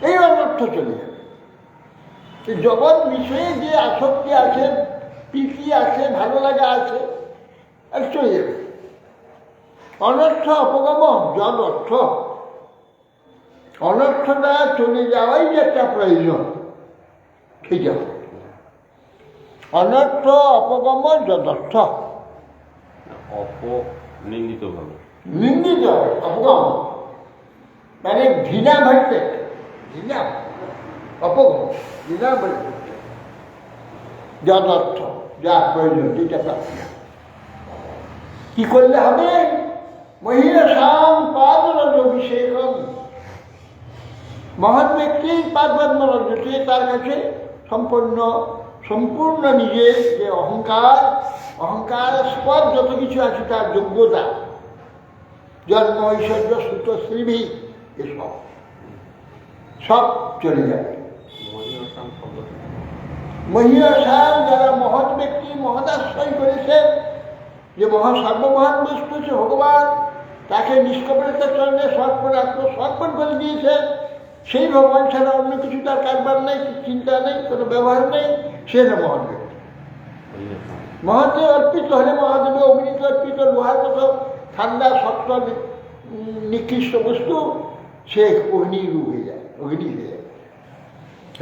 এই অনর্থ চলে যাবে। জগৎ বিষয়ে যে আসক্তি আছে, প্রীতি আছে, ভালো লাগা আছে, আর চলে যাবে। অনর্থ অপগম যদ অর্থ, অনর্থটা চলে যাওয়াই যে একটা প্রয়োজন, ঠিক আছে। অনর্থ অপগম যদর্থ, অপনিন্দিত ভাবে নিন্দিত অপগম মানে ঘৃণা ভাবতে, ঘৃণা অপগম, ঘৃণা ভাবতে যদর্থ যা প্রয়োজন যেটা প্রাপ্য। কি করলে হবে? মহিষাং পাদরজ অভিষেকম, মহৎ ব্যক্তির পাদপদ্মরজকে তার কাছে সম্পূর্ণ নিজের যে অহংকার স্পদ যত কিছু আছে, তার যোগ্যতা, জন্ম ঐশ্বর্য সুত শ্রীভি, এসব সব চলে যাবে। মহিষাং যারা মহৎ ব্যক্তি মহদাশ্রয় করেছেন, যে সর্বমহান বস্তু হচ্ছে ভগবান, তাকে নিষ্কপটতার চরণে আত্মসমর্পণ করে দিয়েছেন, সেই ভগবান ছাড়া অন্য কিছু তার কারবার নেই, চিন্তা নেই, কোনো ব্যবহার নেই, সে না মহৎ ব্যক্তি। মহাদেব অর্পিত হলে মহাদেবে অগ্নিতে অর্পিত লোহার মতো ঠান্ডা শক্ত নিকৃষ্ট বস্তু, সে অগ্নিরূপ হয়ে যায়, অগ্নি হয়ে যায়।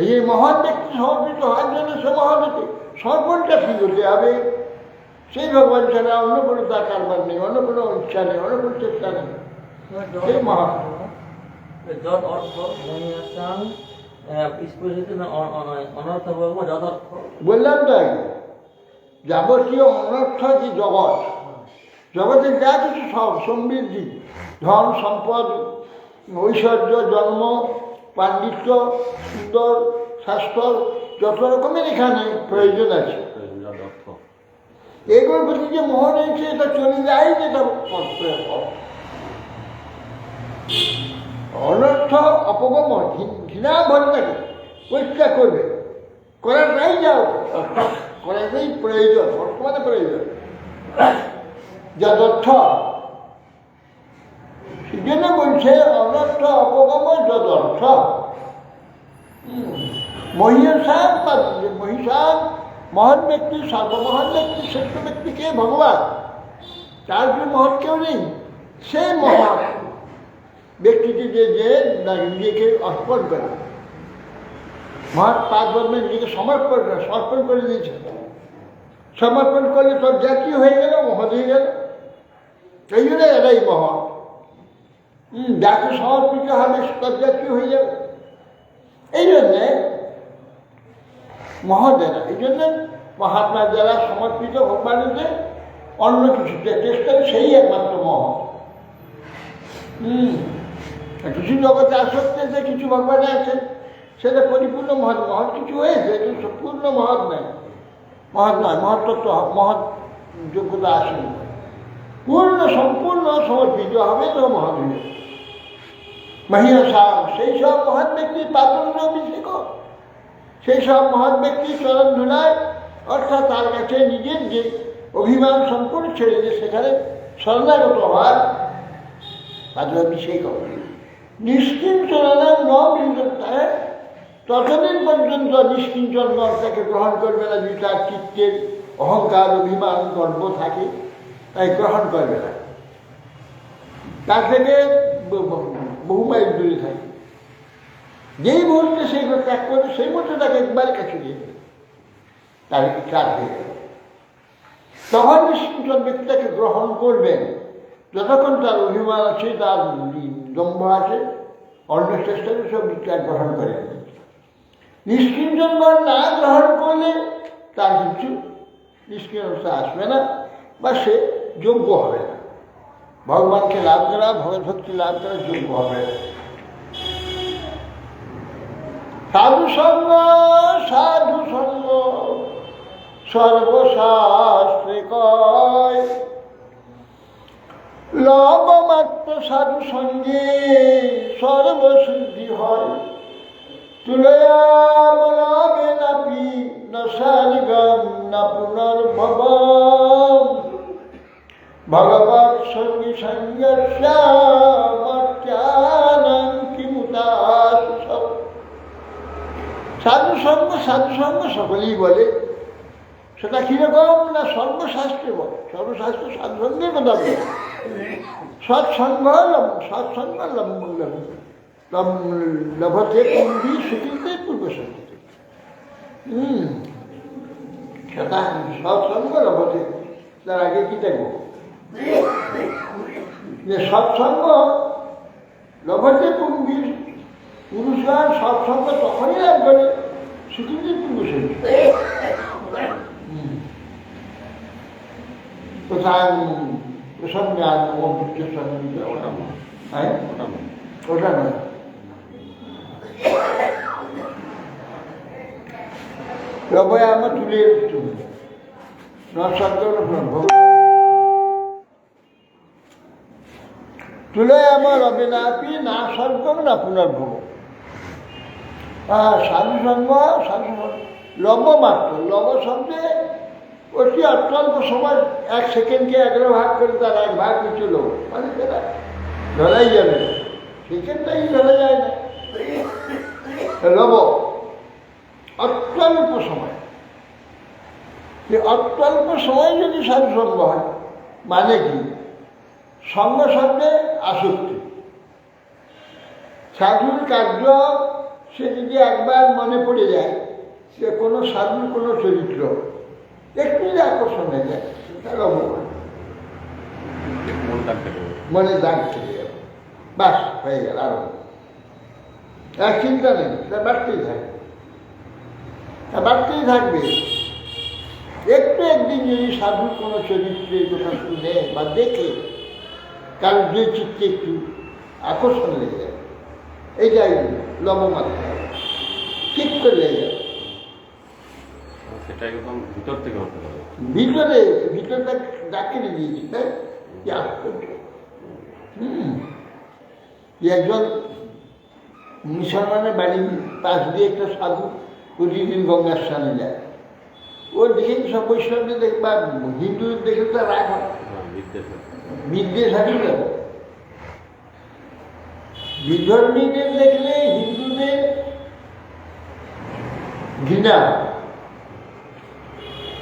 এই যে মহৎ ব্যক্তি সমর্পিত হওয়ার জন্য সে মহাদেবে সমর্পণটা কি করতে হবে? সেই ভগবান ছাড়া অন্য কোনো তার কারবার নেই, অন্য কোনো ইচ্ছা নেই, অন্য কোনো চেষ্টা নেই, সেই মহৎ। যদ অর্থ মহিষাং অনর্থ যদ অর্থ বললাম তো আগে, যাবতীয় অনর্থ যে জগৎ, জগতের যা কিছু সব সমৃদ্ধি, ধন সম্পদ, ঐশ্বর্য, জন্ম, পাণ্ডিত্য, সুন্দর স্বাস্থ্য, যত রকমের এখানে প্রয়োজন আছে, এগুলোর প্রতি যে মোহ রয়েছে, এটা চলে যায়, যেটা অনর্থ অপগম ঘৃণা ভরটাকে পরিষ্কার করবে, করাটাই যাও, করাটাই প্রয়োজন, বর্তমানে প্রয়োজন যদর্থ। সেজন্য বলছে অনর্থ অপগম যদর্থ। মহিষাং মহান ব্যক্তি, সর্বমহান ব্যক্তি, শ্রেষ্ঠ ব্যক্তিকে ভগবান, তার যে মহৎ কেউ নেই, সেই মহৎ ব্যক্তিটি যে নিজেকে অর্পণ করে, মহৎ পাদপদ্মে নিজেকে সমর্পণ করে দিয়েছে। সমর্পণ করলে সব জাতীয় হয়ে গেল, মহৎ হয়ে গেল। এই জন্য এরাই মহৎ। যাকে সমর্পিত হবে সব জাতীয় হয়ে যাবে। এই জন্যে মহৎ এরা, এই জন্য মহাত্মা যারা সমর্পিত ভগবানকে অন্য কিছুতে চেষ্টা করে, সেই একমাত্র মহৎ। কিছু জগতে আসক্তি আছে, কিছু ভগবানে আছে, সেটা পরিপূর্ণ মহৎ। মহৎ কিছু হয়েছে, কিন্তু সম্পূর্ণ মহৎ নয়, মহত্ত্ব মহৎ যোগ্যতা আসেনি। সম্পূর্ণ সমর্পিত হবে তো মহৎ হয়ে মহিষাং, সেই সব মহৎ ব্যক্তির পাদপদ্ম অভিষেক, সেই সব মহৎ ব্যক্তির চরণ ধুলায়, অর্থাৎ তার কাছে নিজের যে অভিমান সম্পূর্ণ ছেড়ে দিয়ে সেখানে শরণাগত হওয়ার পাদঅভিষেক হবে। নিষ্কিঞ্চনার ন বিন্দুত্তায়, ততদিন পর্যন্ত নিষ্কিঞ্চন মন তাকে গ্রহণ করবে না, যদি তার চিত্তের অহংকার, অভিমান, গর্ব থাকে, তাই গ্রহণ করবে না, তার থেকে বহু মাইল দূরে থাকে। যেই মুহূর্তে সেইগুলো ত্যাগ করবে, সেই মুহূর্তে তাকে একবারে কাছে দিয়ে দেবে, তার কাজ হয়ে গেল। তখন নিষ্কিঞ্চন ব্যক্তি তাকে গ্রহণ করবেন, যতক্ষণ তার অভিমান আছে, তার দম্ভ আছে, অন্য চেষ্টা সব ত্যাগ গ্রহণ করেন। নিষ্কিঞ্চন না গ্রহণ করলে তার কিছু নিষ্কিঞ্চনতা আসবে না, বা সে যোগ্য হবে না, ভগবানকে লাভ করা, ভগবদ্ভক্তি লাভ করার যোগ্য হবে না। সাধুসঙ্গ সর্বশাস্ত্রে কয়, লবমাত্র সাধু সঙ্গে সর্বসিদ্ধি হয়, তুলয়া বলবে নাপি নশালিগম না পুনর্ভবম, ভগবৎ সঙ্গী সঙ্গস্যামর্ত্যানং কিমুতাসু সব। সাধুসঙ্গ সকলেই বলে, সেটা কিরকম না সর্বশাস্ত্রে বলে, সর্বশাস্ত্র সাধুসঙ্গের কথা বলে। সৎসঙ্গ লভতে কুম্ভী সুখীতে পূর্ব সঙ্গীতে সেটা সৎসঙ্গ লভতে, তার আগে কি দেখবো যে সৎসঙ্গ লভতে কুম্ভী, পুরুষগণ সৎসঙ্গ তখনই লাভ করে সুখীতে পূর্ব সঙ্গীতে। কোথায় প্রসঙ্গে ওটা নয়। হ্যাঁ ওটা নয়। ওটা নয়। রবয় আমার তুলে তুমি তুলে আমার রবে না পি না স্বর্গ না পুনর্ভব। সাধুসঙ্গ লব মাত্র, লব শব্দে অতি অত্যন্ত সময় 1 সেকেন্ডকে 11 ভাগ করে তার 1 ভাগ কিছু লোক, মানে সেটা ধরাই যাবে না, সেকেন্ডটাই ধরা যায় না। লব অত্যল্প সময়, যে অত্যল্প সময় যদি সাধুসঙ্গ হয় মানে কি, সঙ্গ শব্দে আসক্তি। সাধুর কার্য সে যদি একবার মনে পড়ে যায়, সে কোনো সাধুর কোনো চরিত্র একটু যে আকর্ষণ হয়ে যায়, তার অবমান মনে দাগ থেকে যাবে, বাস হয়ে গেল। আরো আর চিন্তা নেই, তা বাড়তেই থাকবে, তা বাড়তেই থাকবে। একটু একদিন যদি সাধুর কোনো চরিত্রের কথা শুনে বা দেখে, কারণ যে চিত্তে একটু আকর্ষণ লেগে যাবে, এইটাই লবমাত্রা ঠিক করে লেগে যাবে। সেটা একদম ভিতর থেকে হতে পারে, ভিতরটা ডাকে দিয়েছি, তাই কি আশ্চর্য। একজন মুসলমানের বাড়ির পাশ দিয়ে একটা সাধু প্রতিদিন গঙ্গার স্নানে যায়, ও দেখে সব বৈষ্ণবদের দেখে বা হিন্দুদের দেখে তো রাগ হয়, বিদ্বেষ আছে না। বিধর্মীদের দেখলে হিন্দুদের ঘৃণা,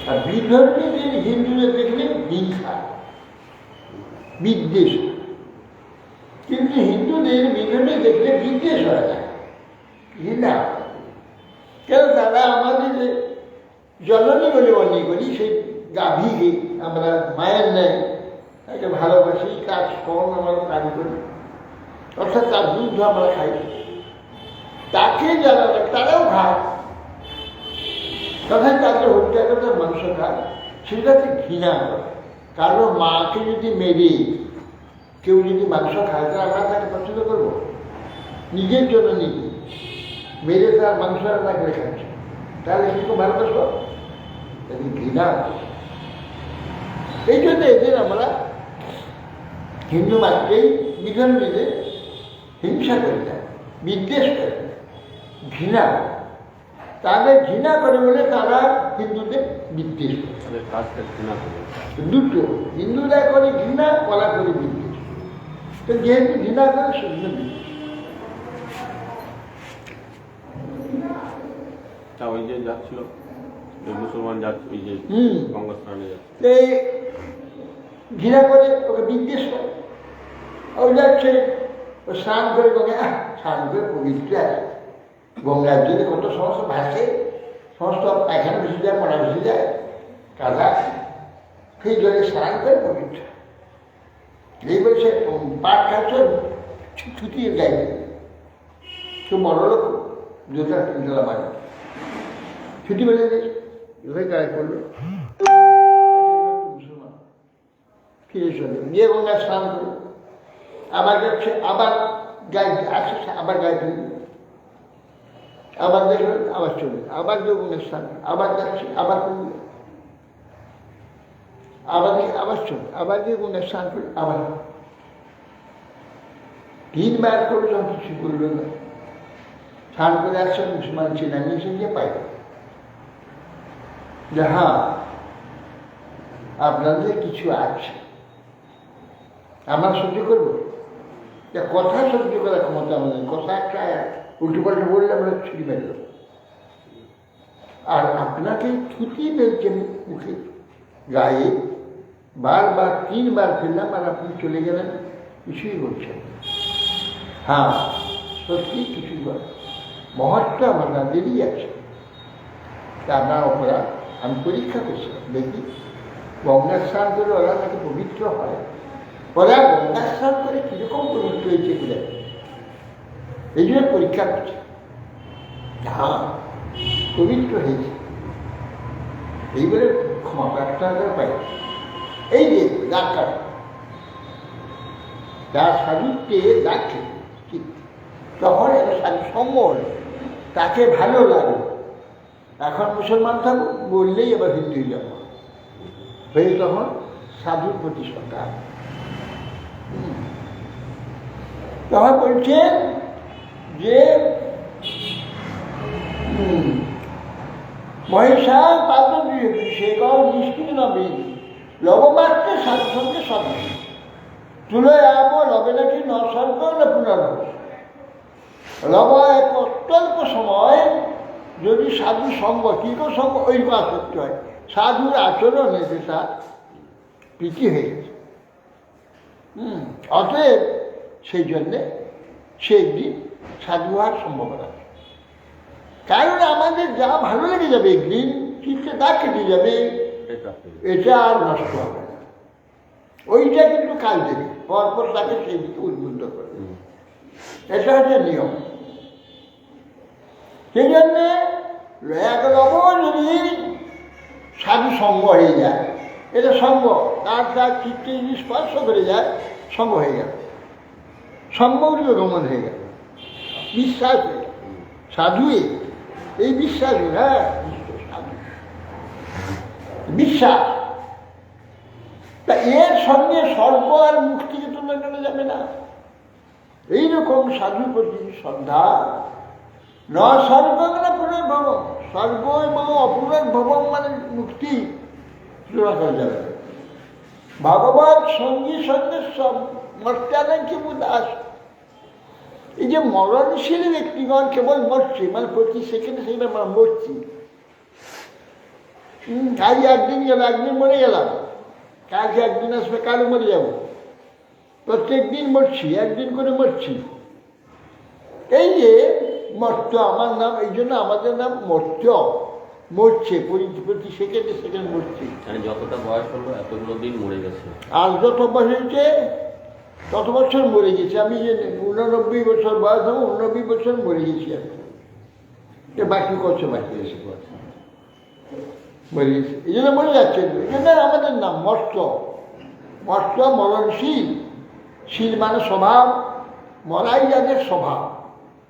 আর বিধর্মীদের হিন্দুদের দেখলে হিংসা বিদ্বেষ। কিন্তু হিন্দুদের বিধর্মী দেখলে বিদ্বেষ হয় না, ঘৃণা। কেন, তারা আমাদের জননী বলে মনে করি, সেই গাভীকে আমরা মায়ের নেয়, তাকে ভালোবাসি, কাজ কম আমরা কাজ করি, অর্থাৎ তার দুধ আমরা খাই, তাকে যারা তারাও খায়, তখন তাদের হত্যা করে মাংস খায়, সেটাতে ঘৃণা করে। কারণ মাকে যদি মেরে কেউ যদি মাংস খায়, তাহলে আমরা তাকে পছন্দ করবো? নিজের জন্য নিজে মেরে তার মাংস রান্না করে খাচ্ছে, তাহলে কিন্তু ভালোবাসবো? ঘৃণা। এই জন্য এদের আমরা হিন্দু মাত্রেই বিধর্মীদের হিংসা করে দেয়, বিদ্বেষ করে দেয়, ঘৃণা। তাদের ঘৃণা করে বলে তারা হিন্দুদের বিদ্বেষ করে। দুটো, হিন্দুরা করে ঘৃণা, করা করে বিদ্বেষ। তো যেহেতু ঘৃণা করে সেজন্য বিদ্বেষ। ওই যে যাচ্ছিল মুসলমান যাচ্ছে, ওই যে গঙ্গা স্নানে যাচ্ছে, এই ঘৃণা করে ওকে বিদ্বেষ করে। ও যাচ্ছে, ও স্নান করে গঙ্গা, স্নান করে পবিত্র আছে, গঙ্গার জন্য কত সমস্ত ভাসে, সমস্ত পায়খানা ভেসে যায়, মরা ভেসে যায়, কাদা, সেই জলে স্নান করে পবিত্র। এই বলছে পাট খাচ্ছে, ছুটিয়ে গায়ে কেউ বড় লোক 2-3 বাড়ি ছুটি বেড়ে গেছে, এভাবে গায়ে করলো, মুসলমান ফিরে চলে গিয়ে গঙ্গায় স্নান করলো, আবার যাচ্ছে, আবার গায়ে আসছে, আবার গায়ে ফিরে, আবার দেখলেন, আবার চলে, আবার যে গঙ্গায় স্নান, আবার যাচ্ছে, আবার করল, আবার দেখে আবার চলে, আবার যে গঙ্গায় স্নান করে, আবার 3 বার করে যখন কিছু করলো না, স্নান করে আসছে, মুসলমান চেনা নিয়েছে, গিয়ে পাই যে হ্যাঁ আপনাদের কিছু আছে, আমরা সহ্য করবো? কথা সহ্য করার ক্ষমতা আমাদের, কথা একটা উল্টো পাল্টা বললে আমরা ছুটি বেরল, আর আপনাকে ছুটি বেরছেন মুখে গায়ে, বারবার 3 বার ফেললাম, আর আপনি চলে গেলেন, কিছুই বলছেন। হ্যাঁ, সত্যি কিছুই বলে মহত্ব আমার তাদেরই আছে। তা আমরা ওরা আমি পরীক্ষা করছিলাম, দেখি গঙ্গা স্নান করে ওরা নাকি পবিত্র হয়। ওরা গঙ্গা স্নান করে কীরকম পবিত্র হয়েছে বলে এই জন্য পরীক্ষা করছে। হ্যাঁ, পবিত্র হয়েছে এইবারে ক্ষমা প্রার্থনা করে পাই। এই যে ডাক্তার যার সাধুত্বে ডাকে তখন সাধু সঙ্গ হলো, তাকে ভালো লাগে। এখন মুসলমান থাকুক বললেই এবার হিন্দু যাব হয়ে তখন সাধুর প্রতি শ্রদ্ধা। তখন বলছেন যে মহিষা পাত্র সে গাও নিষ্ক্রিয় নবীন লবমাত্রে সাধু সঙ্গে সঙ্গে তুলে আব লবে নাকি নসর্গ না পুনর্ব। লব এক অত্যল্প সময় যদি সাধু সঙ্গ কীরকম সঙ্গ ওইরকম আসক্ত হয়, সাধুর আচরণে যেটা প্রীতি হয়ে গেছে। অতএব সেই জন্যে সেই দিন সাধু হওয়ার সম্ভাবনা, কারণ আমাদের যা ভালো লেগে যাবে একদিন চিত্তে তা কেটে যাবে, এটা আর নষ্ট হবে না। ওইটা কিন্তু কাজ দেবে, পরপর তাকে সেই দিকে উদ্বুদ্ধ করবে, এটা হচ্ছে নিয়ম। সেই জন্যে এক লব যদি সাধু সঙ্গ হয়ে যায়, এটা সঙ্গ তার চিত্তে যদি স্পর্শ করে যায় সঙ্গ হয়ে গেল, সম্ভবীয় গমন হয়ে গেল, বিশ্বাস হয়ে গেল। সাধুই এই বিশ্বাস, হ্যাঁ সাধু বিশ্বাস। তা এর সঙ্গে স্বর্গ আর মুক্তিকে তুলনা করা যাবে না। এইরকম সাধুর প্রতি শ্রদ্ধা ন স্বর্গ মানে পুনর্ভব, স্বর্গ এবং অপুনর্ভব মানে মুক্তি তুলনা করা যাবে না। ভগবত সঙ্গী সঙ্গে সব মর্যাদা কেবল দাস। এই যে মরণশীল ব্যক্তিগণ কেবল মরছে, মানে প্রতি সেকেন্ডে সেকেন্ডে আমরা মরছি। আজ একদিন গেল, একদিন মরে গেলাম, কালকে একদিন আসবে, কালও মরে যাব। প্রত্যেক দিন মরছি, একদিন করে মরছি। এই যে মর্ত্য, আমার নাম, এই জন্য আমাদের নাম মর্ত্য, মরছে প্রতি সেকেন্ডে সেকেন্ড মরছে। মানে যতটা বয়স হলো এতগুলো দিন মরে গেছে, আর যত বয়স হয়েছে তত বছর মরে গেছে। আমি যে 89 বছর বয়স হবো, 89 বছর মরে গেছি আমি, বাকি কত বাকি আছে মরে গেছে, এই জন্য মরে যাচ্ছে। এই জন্য আমাদের নাম মর্ত্য। মর্ত্য মরণশীল, শীল মানে স্বভাব, মরাই যাদের স্বভাব,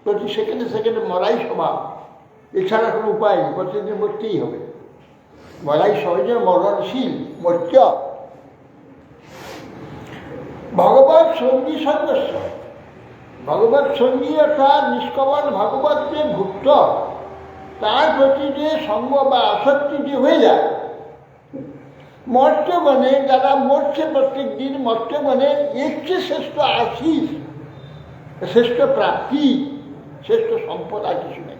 প্রতি সেকেন্ডে সেকেন্ডে মরাই স্বভাব, এছাড়া কোনো উপায় নেই, প্রতিদিন মরতেই হবে। মরাই সহজে মরণশীল মর্ত্য। ভগবত সঙ্গী সদস্য, ভগবত সঙ্গী অর্থাৎ নিষ্কপট ভগবতকে ভুক্ত, তার প্রতি যে সঙ্গ বা আসক্তি যে হয়ে যায়, মর্ত্যগণে যারা মরছে প্রত্যেক দিন, মর্ত্যগণে এর চেয়ে শ্রেষ্ঠ আশিস, শ্রেষ্ঠ প্রাপ্তি, শ্রেষ্ঠ সম্পদ আর কিছু নেই।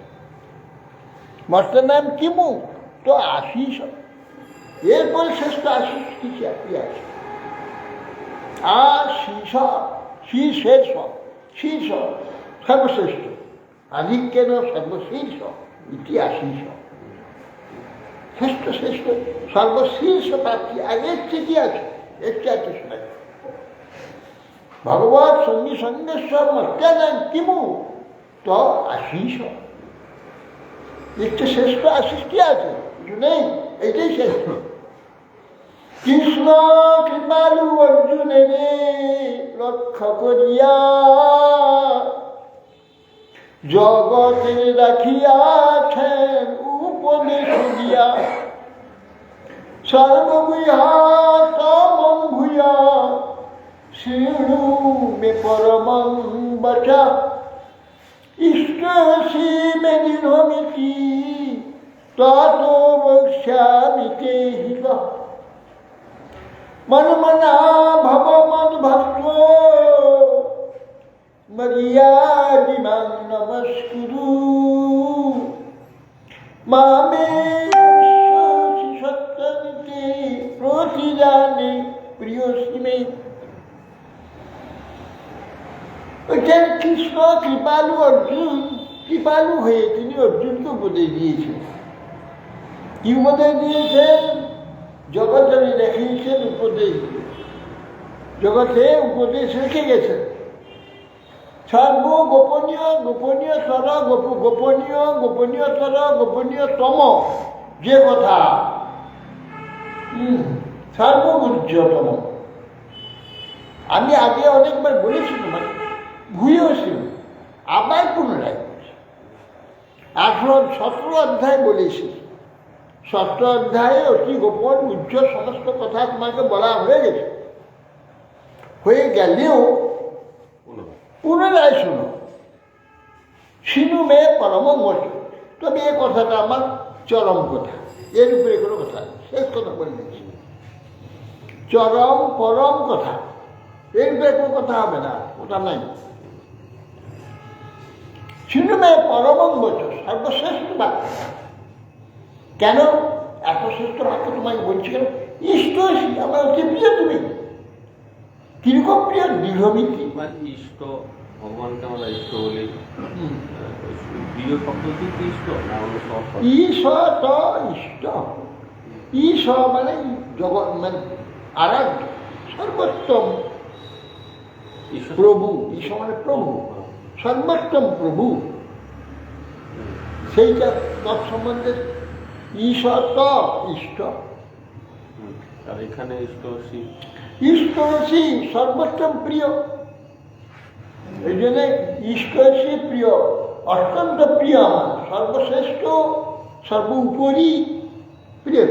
মর্তের নাম কিমু তো আশিস, এরপরে শ্রেষ্ঠ আশিস কিছু একই আছে। আর শীর্ষ শীর্ষ সর্বশ্রেষ্ঠ, আধিক্যেন সর্বশীর্ষ ইতি আশীষ, শ্রেষ্ঠ শ্রেষ্ঠ সর্বশীর্ষ প্রাপ্তি। আর এর থেকে আছে, এর চেয়ে কিছু নাই। ভগবত সঙ্গী সঙ্গেশ্বর মর্যাদান কিমু তো আশীষ, এর চেয়ে শ্রেষ্ঠ আশীষ কি আছে? কিছু নেই, এইটাই শ্রেষ্ঠ। কৃষ্ণ কৃপালু অর্জুনের লক্ষ্য করিয়া জগতে রাখিয়াছেন উপদেশ দিয়া, সর্ববৃহৎ ভূয়া শৃণু মে পরমং বচা ইষ্টসি মে দৃঢ়মিতি তত বক্ষ্যামি তে হিত। মনমনা ভব মদ্ভক্ত মর্যাদিমাং নমস্কুরু মামে সত্যমিতি প্রতিজানে প্রিয়সী মে। ওইটা কৃষ্ণ শ্রীকৃষ্ণ কৃপালু হয়ে তিনি অর্জুনকে উপদেশ দিয়েছেন। কি উপদেশ দিয়েছেন? জগতে রেখেছেন উপদেশ, জগতে উপদেশ রেখে গেছেন। সর্ব গোপনীয়তম যে কথা, সর্বগুহ্যতম। আমি আগে অনেকবার বলেছিলাম, মানে ভুলেওছিল, আবার পুনরায় বলছি। 17 অধ্যায় বলেছি। 17 অধ্যায়ে অতি গোপন উচ্চ সমস্ত কথা তোমাকে বলা হয়ে গেছে। হয়ে গেলেও পুনরায় শোনো। শিনু মে পরম মত। তবে এই কথাটা আমার চরম কথা, এর উপরে কোনো কথা নেই, শেষ কথা বলে দিচ্ছি। চরম পরম কথা, এর উপরে কোনো কথা হবে না, ওটা নাই। শিনু মে পরম বচ, সর্বশ্রেষ্ঠ বাক্য। কেন এত শ্রেষ্ঠ বাক্য তোমাকে বলছি? কেন? ইষ্ট আমার অতি প্রিয়। তুমি কিরকম প্রিয়? দৃঢ়মিতি। ইষ্ট ভগবানকে আমরা ইষ্ট বলি, প্রিয় শব্দ কি ইষ্ট না? ইষ্ট মানে জগৎ, মানে আরাধ্য, সর্বোত্তম প্রভু। ঈশ মানে প্রভু, সর্বোত্তম প্রভু। সেইটা তৎসম্বন্ধে ইষ্ট। আর এখানে ঈশ্বরসী সর্বোত্তম প্রিয়। এই জন্য ঈশ্বরসী প্রিয়, অত্যন্ত প্রিয় আমার, সর্বশ্রেষ্ঠ, সর্বোপরি প্রিয়।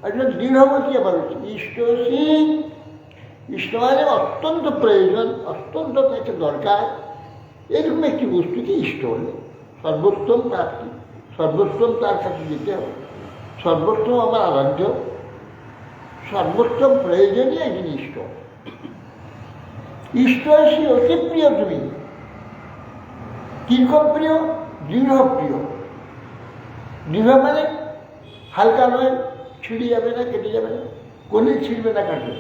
একজন দৃঢ়মতি আবার হচ্ছে ঈশ্বরসী। ইষ্ট মানে অত্যন্ত প্রয়োজন, অত্যন্ত তাকে দরকার, এরকম একটি বস্তুকে ইষ্ট হলে সর্বোত্তম প্রাপ্তি, সর্বোত্তম তার কাছে যেতে হবে। সর্বোত্তম আমার আরাধ্য, সর্বোত্তম প্রয়োজনীয় একজন ইষ্ট। ইষ্ট এসে অতি প্রিয়। তুমি কিরকম প্রিয়? দৃঢ় প্রিয়। দৃঢ় মানে হালকা নয়, ছিঁড়ে যাবে না, কেটে যাবে না, কোনে ছিঁড়বে না, কাটবে,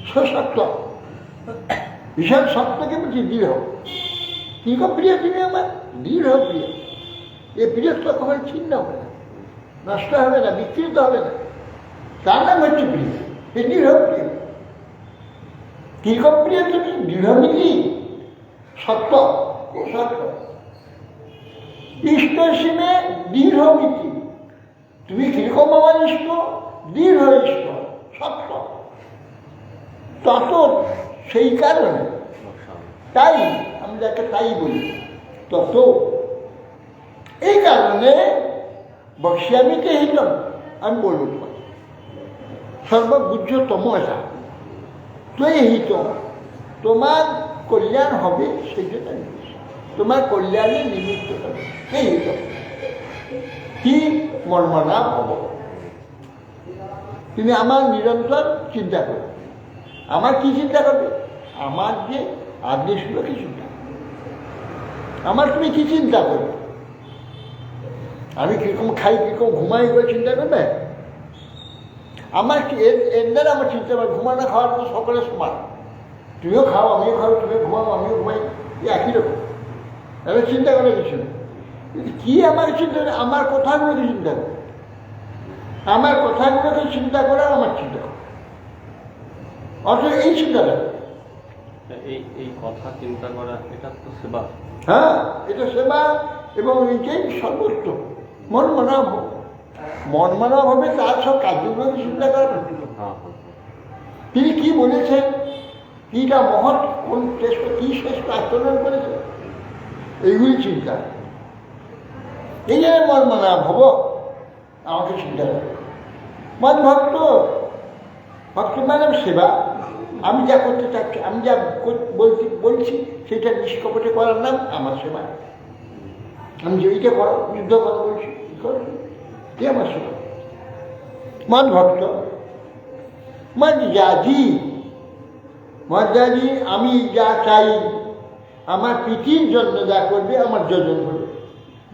সশক্ত, ভীষণ শক্তকে বলছি দৃঢ়। কিরকম প্রিয় তুমি আমার? দৃঢ় প্রিয়। এ প্রিয়ত্ব কখনো ছিন্ন হবে না, নষ্ট হবে না, বিকৃত হবে না, তার নাম হচ্ছে প্রিয়। এ দৃঢ় প্রিয়। কিরকম প্রিয় তুমি? দৃঢ়মিতি, সত্য, সত্য। ইষ্ট সীমে দৃঢ়মিতি। তুমি কিরকম আমার ইষ্ট? দৃঢ় ইষ্ট, সত্য। তত সেই কারণে, তাই আমি যাকে তাই বলি, তত এই কারণে বক্ষ্যামিকে হিতম, আমি বলবো তোমাকে সর্বগুহ্যতম এটা তুই হিত, তোমার কল্যাণ হবে সেই জন্য তোমার কল্যাণের নিমিত্ত হবে এই হিত। কি মর্মনা হব? তুমি আমার নিরন্তর চিন্তা করো। আমার কি চিন্তা করবে? আমার যে আদেশগুলোকে চিন্তা করবে। আমার তুমি কি চিন্তা করবে? আমি কীরকম খাই, কীরকম ঘুমাই, এগুলো চিন্তা করবে? আমার কি এর দ্বারা আমার চিন্তা করবে? ঘুমানো খাওয়ার তো সকলে সমান। তুমিও খাও, আমিও খাও, তুমিও ঘুমাও, আমিও ঘুমাই, একই রকম। আমি চিন্তা করে কিছু না। কি আমার চিন্তা করে? আমার কথাগুলোকে চিন্তা করে, আমার কথাগুলোকে চিন্তা করে আমার চিন্তা করে। অথচ এই চিন্তাটা, এই কথা চিন্তা করা, এটা তো সেবা। হ্যাঁ, এটা সেবা এবং এইটাই সর্বোত্তম। মন মানব হবে, মন মানব হবে, তার সব কাজগুলোকে চিন্তা করা। তিনি কি বলেছেন, কিটা মহৎ, কোন শ্রেষ্ঠ, কি শ্রেষ্ঠ আচরণ করেছে, এইগুলি চিন্তা। এই যে মন মানব হব, আমাকে চিন্তা করে। মন ভক্ত, ভক্ত মানে সেবা। আমি যা করতে চাচ্ছি, আমি যা বলছি সেটা নিষ্কপটে করার নাম আমার সেবা। আমি যে এইটা করো, যুদ্ধ কথা বলছি, কি করো, কি আমার সেবা। মন ভক্ত, মন যাজি, আমি যা চাই, আমার প্রীতির জন্য যা করবে, আমার যজন হবে,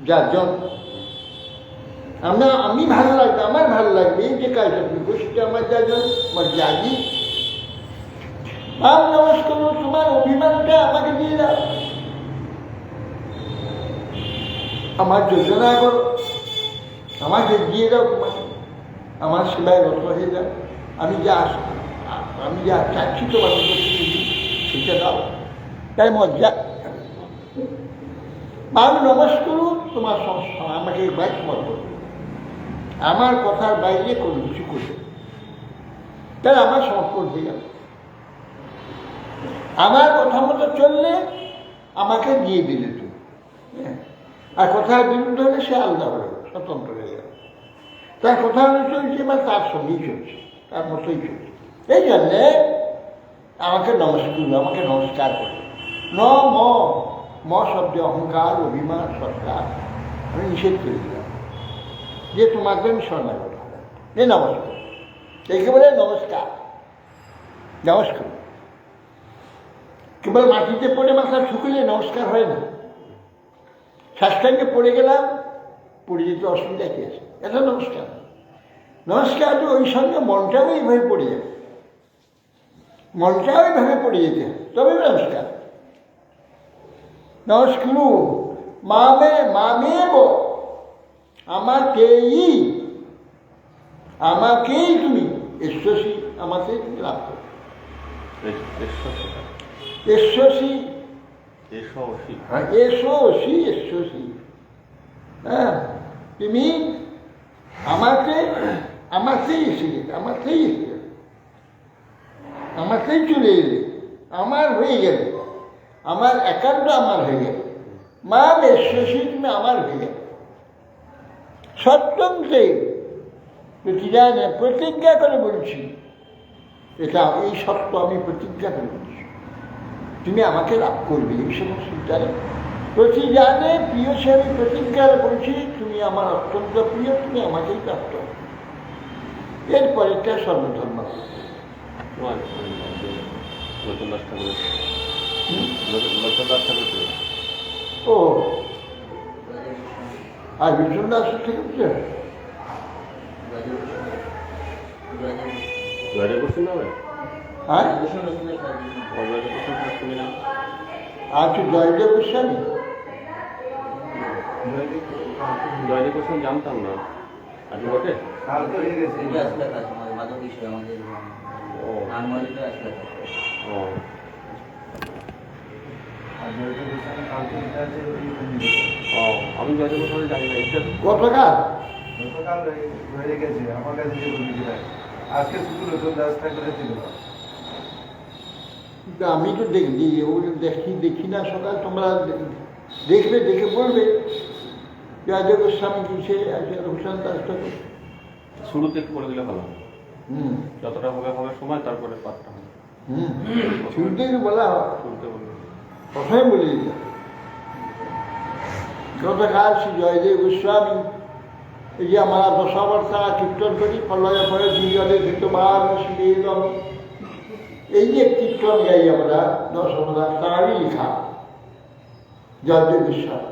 যাজন। আমি ভালো লাগবে, আমার ভালো লাগবে, এই যে কাজটা করবো সেটা আমার যাজন, আমার যাজি। নমস্কার, তোমার অভিমানটা আমাকে দিয়ে দাও, আমার যোজনা করো, আমাকে দিয়ে দাও, তোমাকে আমার সেবায় রত হয়ে যাও, আমি যা চাচ্ছি তোমাকে সেটা দাও। তাই মজ্জা আমি নমস্কার, তোমার সংস্থা আমাকে একবার সমর্পণ করো, আমার কথার বাইরে কোনো কিছু করবে, তাই আমার সমর্পণ হয়ে গেল। আমার কথা মতো চললে আমাকে দিয়ে দিলে তুমি, আর কথার বিরুদ্ধে হলে সে আলাদা হয়ে গেল, স্বতন্ত্র হয়ে গেল। তার কথা হলে চলছে বা তার সঙ্গেই চলছে, তার মতোই চলছে। এই জন্যে আমাকে নমস্কার করে। ম শব্দে অহংকার, অভিমান, সৎকার আমি নিষেধ করে দিলাম, যে তোমাকে আমি শরণাগত হলাম। এই নমস্কার, একেবারে নমস্কার। কেবল মাটিতে পড়ে মাথা ঠুকলে নমস্কার হয় না। সাষ্টাঙ্গে পড়ে গেলাম, পড়ে যেতে অসুবিধা কি আছে, এটা নমস্কার। নমস্কার ওই সঙ্গে মনটাও এইভাবে পড়ে যাবে, মনটাও এইভাবে পড়ে যেতে হবে, তবে নমস্কার। নমস্কার মামেব, আমাকেই তুমি এসছি, আমাকেই তুমি লাভ করো। এসছি, হ্যাঁ, তুমি আমাকেই চলে এলে, আমার হয়ে গেলে, আমার একান্ত আমার হয়ে গেল। মা এসছি, তুমি আমার হয়ে গেল। সত্যমতে প্রতিজ্ঞা করে বলছি, এটা এই সত্য আমি প্রতিজ্ঞা করে বলছি, তুমি আমাকে লাভ করবে। এই সমস্ত প্রতিজানে প্রিয় সে আমি প্রতিজ্ঞা বলছি, তুমি আমার অত্যন্ত প্রিয়, তুমি আমাকেই প্রাপ্ত। এরপরেরটা সর্বধর্ম। ও আর বিষ্ণু দাস থেকে বুঝতে আচ্ছা, জয়দেব গোস্বামী জানতাম না, আজ বটে। আমি জয়দেব গোস্বামী জানি না। গতকাল হয়ে গেছে আমার কাছে যে বলেছিল, আজকে শুধু নতুন রাস্তা করেছিল। আমি তো ওগুলো দেখি না সকাল, তোমরা দেখবে, দেখে বলবে জয়দেব গোস্বামী কিসে আছে, রঘুশান দাসটা শুরুতে একটু বলে দিলে ভালো, যতটা হবে সময়, তারপরে পাঠটা হবে। শুরুতে বলা হয়, শুরুতে বলবে, কথাই বলে দিলাম। গতকাল শ্রী জয়দেব গোস্বামী, এই যে আমরা দশাবর্ষা কীর্তন করি, পল্লয় পরে দুজনে ধৃতবার শিবেদম, এই যে কীর্তন গাই আমরা দশমরা, তারই লেখা জয়দেব গোস্বামী।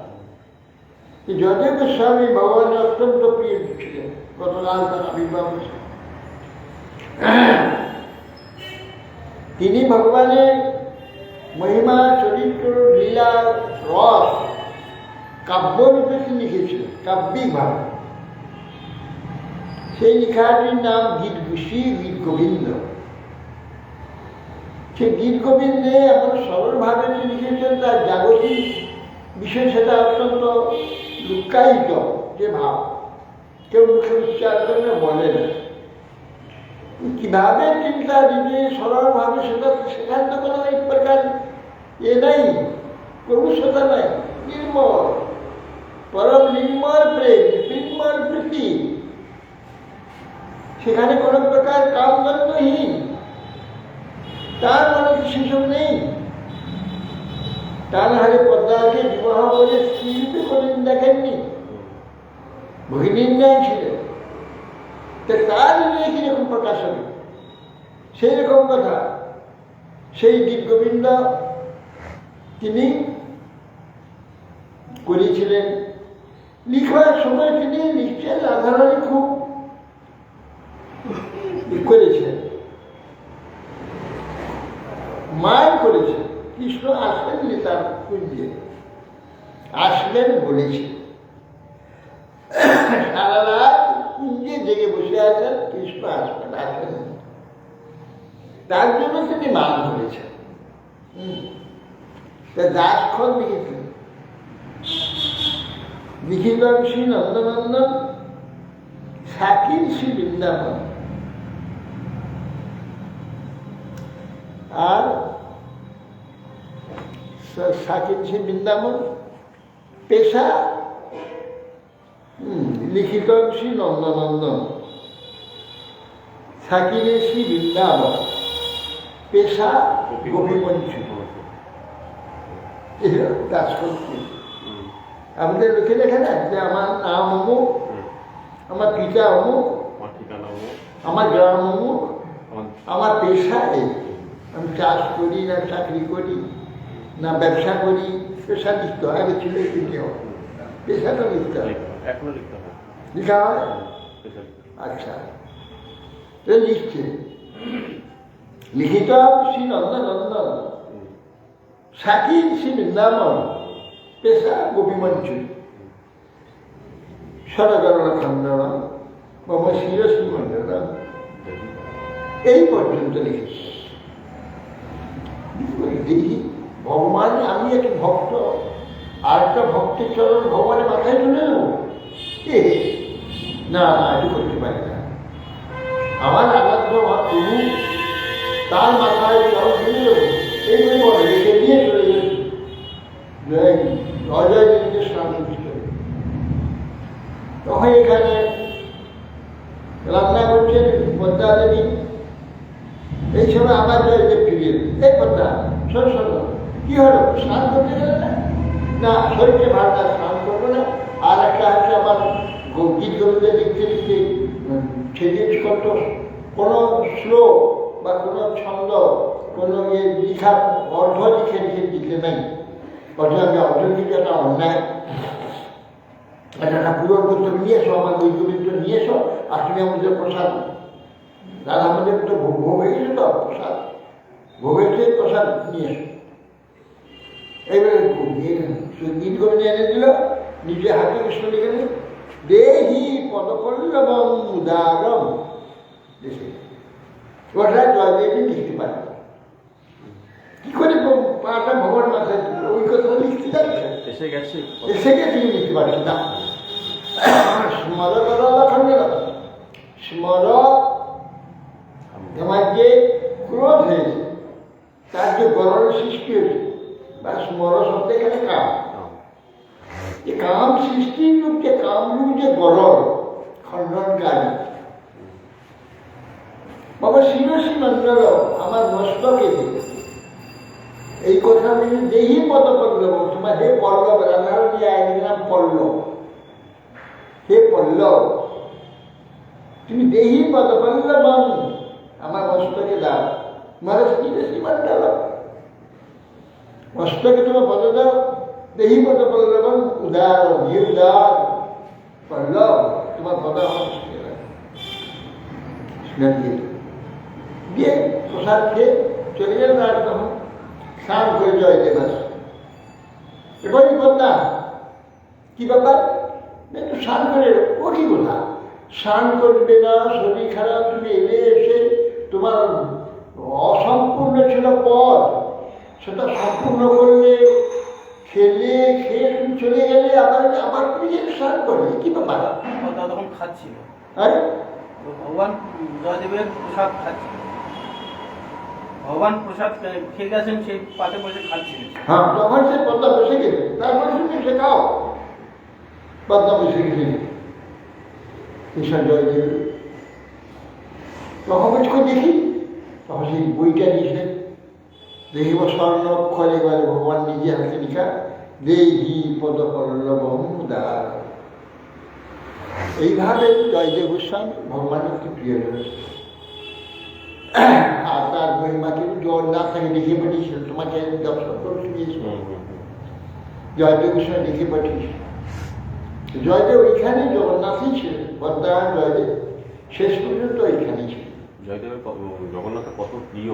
জয়দেব গোস্বামী ভগবানের অত্যন্ত প্রিয় ছিলেন। গতকাল তার আবির্ভাব হয়েছে। তিনি ভগবানের মহিমা, চরিত্র, লীলা, রস কাব্যরূপে তিনি লিখেছিলেন, কাব্যিকভাবে। সেই লেখাটির নাম গীত গোবিন্দ। সেই গীত গোবিন্দে এমন সরলভাবে তিনি লিখেছেন, তার জাগতিক বিষয় সেটা অত্যন্ত লুকায়িত যে ভাব, কেউ মুখে উচ্চার করে বলে না। কিভাবে চিন্তা দিবে সরলভাবে সেখান তো কোনো এক প্রকার নাই, কলুষতা নাই, নির্মল, পরম নির্মল প্রেম, নির্মল প্রীতি, সেখানে কোনো প্রকার কামগন্ধহীন, তার মনে সেসব নেই। তার হারে পদ্মাকে বিবাহ করে স্ত্রীরূপে কোনদিন দেখেননি, ভগিনীন্দাই ছিলেন। তার নিয়ে কিরকম প্রকাশ হবে, সেই রকম কথা। সেই গীত গোবিন্দ তিনি করেছিলেন। লিখার সময় তিনি লিখছেন, রাধারানী খুব করেছেন, মায় করেছেন। কৃষ্ণ আসলেন তার কুঞ্জে, আসলেন বলেছেন, জেগে বসে আছেন, কৃষ্ণ আসবেন, আসবেন। তার জন্য তিনি মান ধরেছেন। দাসক্ষণ লিখেছেন, লিখিলাম শ্রী নন্দনন্দন সাকির শ্রী বৃন্দাবন। আর সাকির শ্রী বৃন্দাবন পেশা লিখিত শ্রী নন্দনন্দন, সাকিরে শ্রী বৃন্দাবন, পেশা গোপীমঞ্চ। দাসক্ষণ আমাদের লোকে লেখে না যে আমার নাম অমুক, আমার পিতা অমুক, আমার গ্রাম অমুক, আমার পেশা এই। আমি চাষ করি না চাকরি করি না ব্যবসা করি, পেশা লিখতে হয়। আগে ছিল এই নিয়ম, পেশাটা লিখতে হয়, লিখা হয়। আচ্ছা, লিখছে লিখিত শ্রী নন্দনন্দন সাকির শ্রী বৃন্দাবন, পেশা গোপীমঞ্চ। সরগরণ খণ্ডন মম শিরশ্রী মণ্ডন, এই পর্যন্ত লিখেছি। দেখি ভগবান, আমি একটা ভক্ত, আর একটা ভক্তের চরণ ভগবানের মাথায় তুলে নেব, না এটি করতে পারি না। আমার আরাধ্য আমার প্রভু, তার মাথায় চরণ তুলে দেবো, এইগুলো বলে রেখে দিয়ে চলে গেছি অজয় দেবীকে স্নান করতে। তখন এখানে রান্না করছেন পদ্মা দেবী। এই সময় আবার জয়দেব ফিরিয়ে, এই পদ্মা শোন শোন, কি হলো, স্নান করতে গেলে না? না, শরীরকে ভাড়া স্নান করবো না। আর একটা আছে আমার গীত গোবিন্দে লিখতে লিখতে চেঞ্জ করতো, কোনো শ্লোক বা কোনো ছন্দ, কোনো লিখা অর্ধ লিখে লিখে দিতে নেই। অর্থ আমি অর্ধ লিখে একটা অন্যায়, একটা পূরণ করতে নিয়ে এসো, আমার গীত গোবিন্দ নিয়ে এসো, আর তুমি আমাদের প্রসাদ, দাদা আমাদের তো ভোগ হয়ে গেছে, তো প্রসাদ ভোগের থেকে প্রসাদ নিয়ে এসো। এবারে গীত গোবিন্দ এনে দিল, নিজে হাতে কৃষ্ণ লিখে দিল, দেহি পদপল্লবম উদারম। ওটা জয়দেবী লিখতে পারে, কি করে পাটা ভগবান মাথায় ওই কথা লিখতে যাচ্ছে, এসে গেছে লিখতে পারছি না। স্মর খন্ড স্মর, তোমার যে ক্রোধ হয়েছে, তার যে গরল সৃষ্টি হয়েছে, বা স্মর শব্দ এখানে কাম, যে কাম সৃষ্টির রূপ, যে কামরূপ যে গরল খণ্ডনকারী। বাবা শিরসী মন্ডল আমার মস্তকে, এই কথা আমি দেহি পদ পল্লব, তোমার হে পল্লব, রাধার দিয়ে আইনের নাম পল্লব, হে পল্লব তুমি দেহি পদ পল্লবম আমার মস্তকে দাও। মানে শিরসী মন্ডল, মস্তকে তোমার পদ দাও, দেহি পদ পল্লবম উদার, হে উদার পল্লব, তোমার পদ আমার মস্তকে দাও। দিয়ে প্রসাদ খেয়ে চলে গেলেন। আর তখন স্নান করে জয়দেব আসে, এবারই বলতা কি ব্যাপার, একটু স্নান করে। ও কি বলা, স্নান করবে না, শরীর খারাপ, তুমি এলে এসে তোমার অসম্পূর্ণ ছিল পদ, সেটা সম্পূর্ণ করলে, খেলে খেয়ে তুমি চলে গেলে, আবার আবার তুমি স্নান করবে, কি ব্যাপার? তখন খাচ্ছিল, আরে ভগবান জয়দেবের প্রসাদ খাচ্ছিল, ভগবান প্রসাদ খেয়ে গেছেন, সেই পাতে বসে খাচ্ছিলেন। হ্যাঁ, তখন সে পদ্মা বসে গেছে, তারপরে তুমি শেখাও পদ্মা বসে গেছে কৃষ্ণ জয়দেব। তখন বলছি দেখি, তখন সেই বইটা দিয়েছে, দেহিব স্বর্ণ অক্ষরে গেলে ভগবান নিজে হাতে লিখা, দেহি পদ পল্লবম উদার। এইভাবে জয়দেব গোস্বামী ভগবানের কি প্রিয় রয়েছে। আর তার মহিমাকে জগন্নাথ থেকে লিখে পাঠিয়েছিল, তোমাকে দর্শন করতে দিয়েছিল, জয়দেব গোস্বামী লিখে পাঠিয়েছিল। জয়দেব ওইখানে জগন্নাথই ছিলেন, বর্তমান জয়দেব শেষ পর্যন্ত ওইখানেই ছিলেন। জগন্নাথের কত প্রিয়,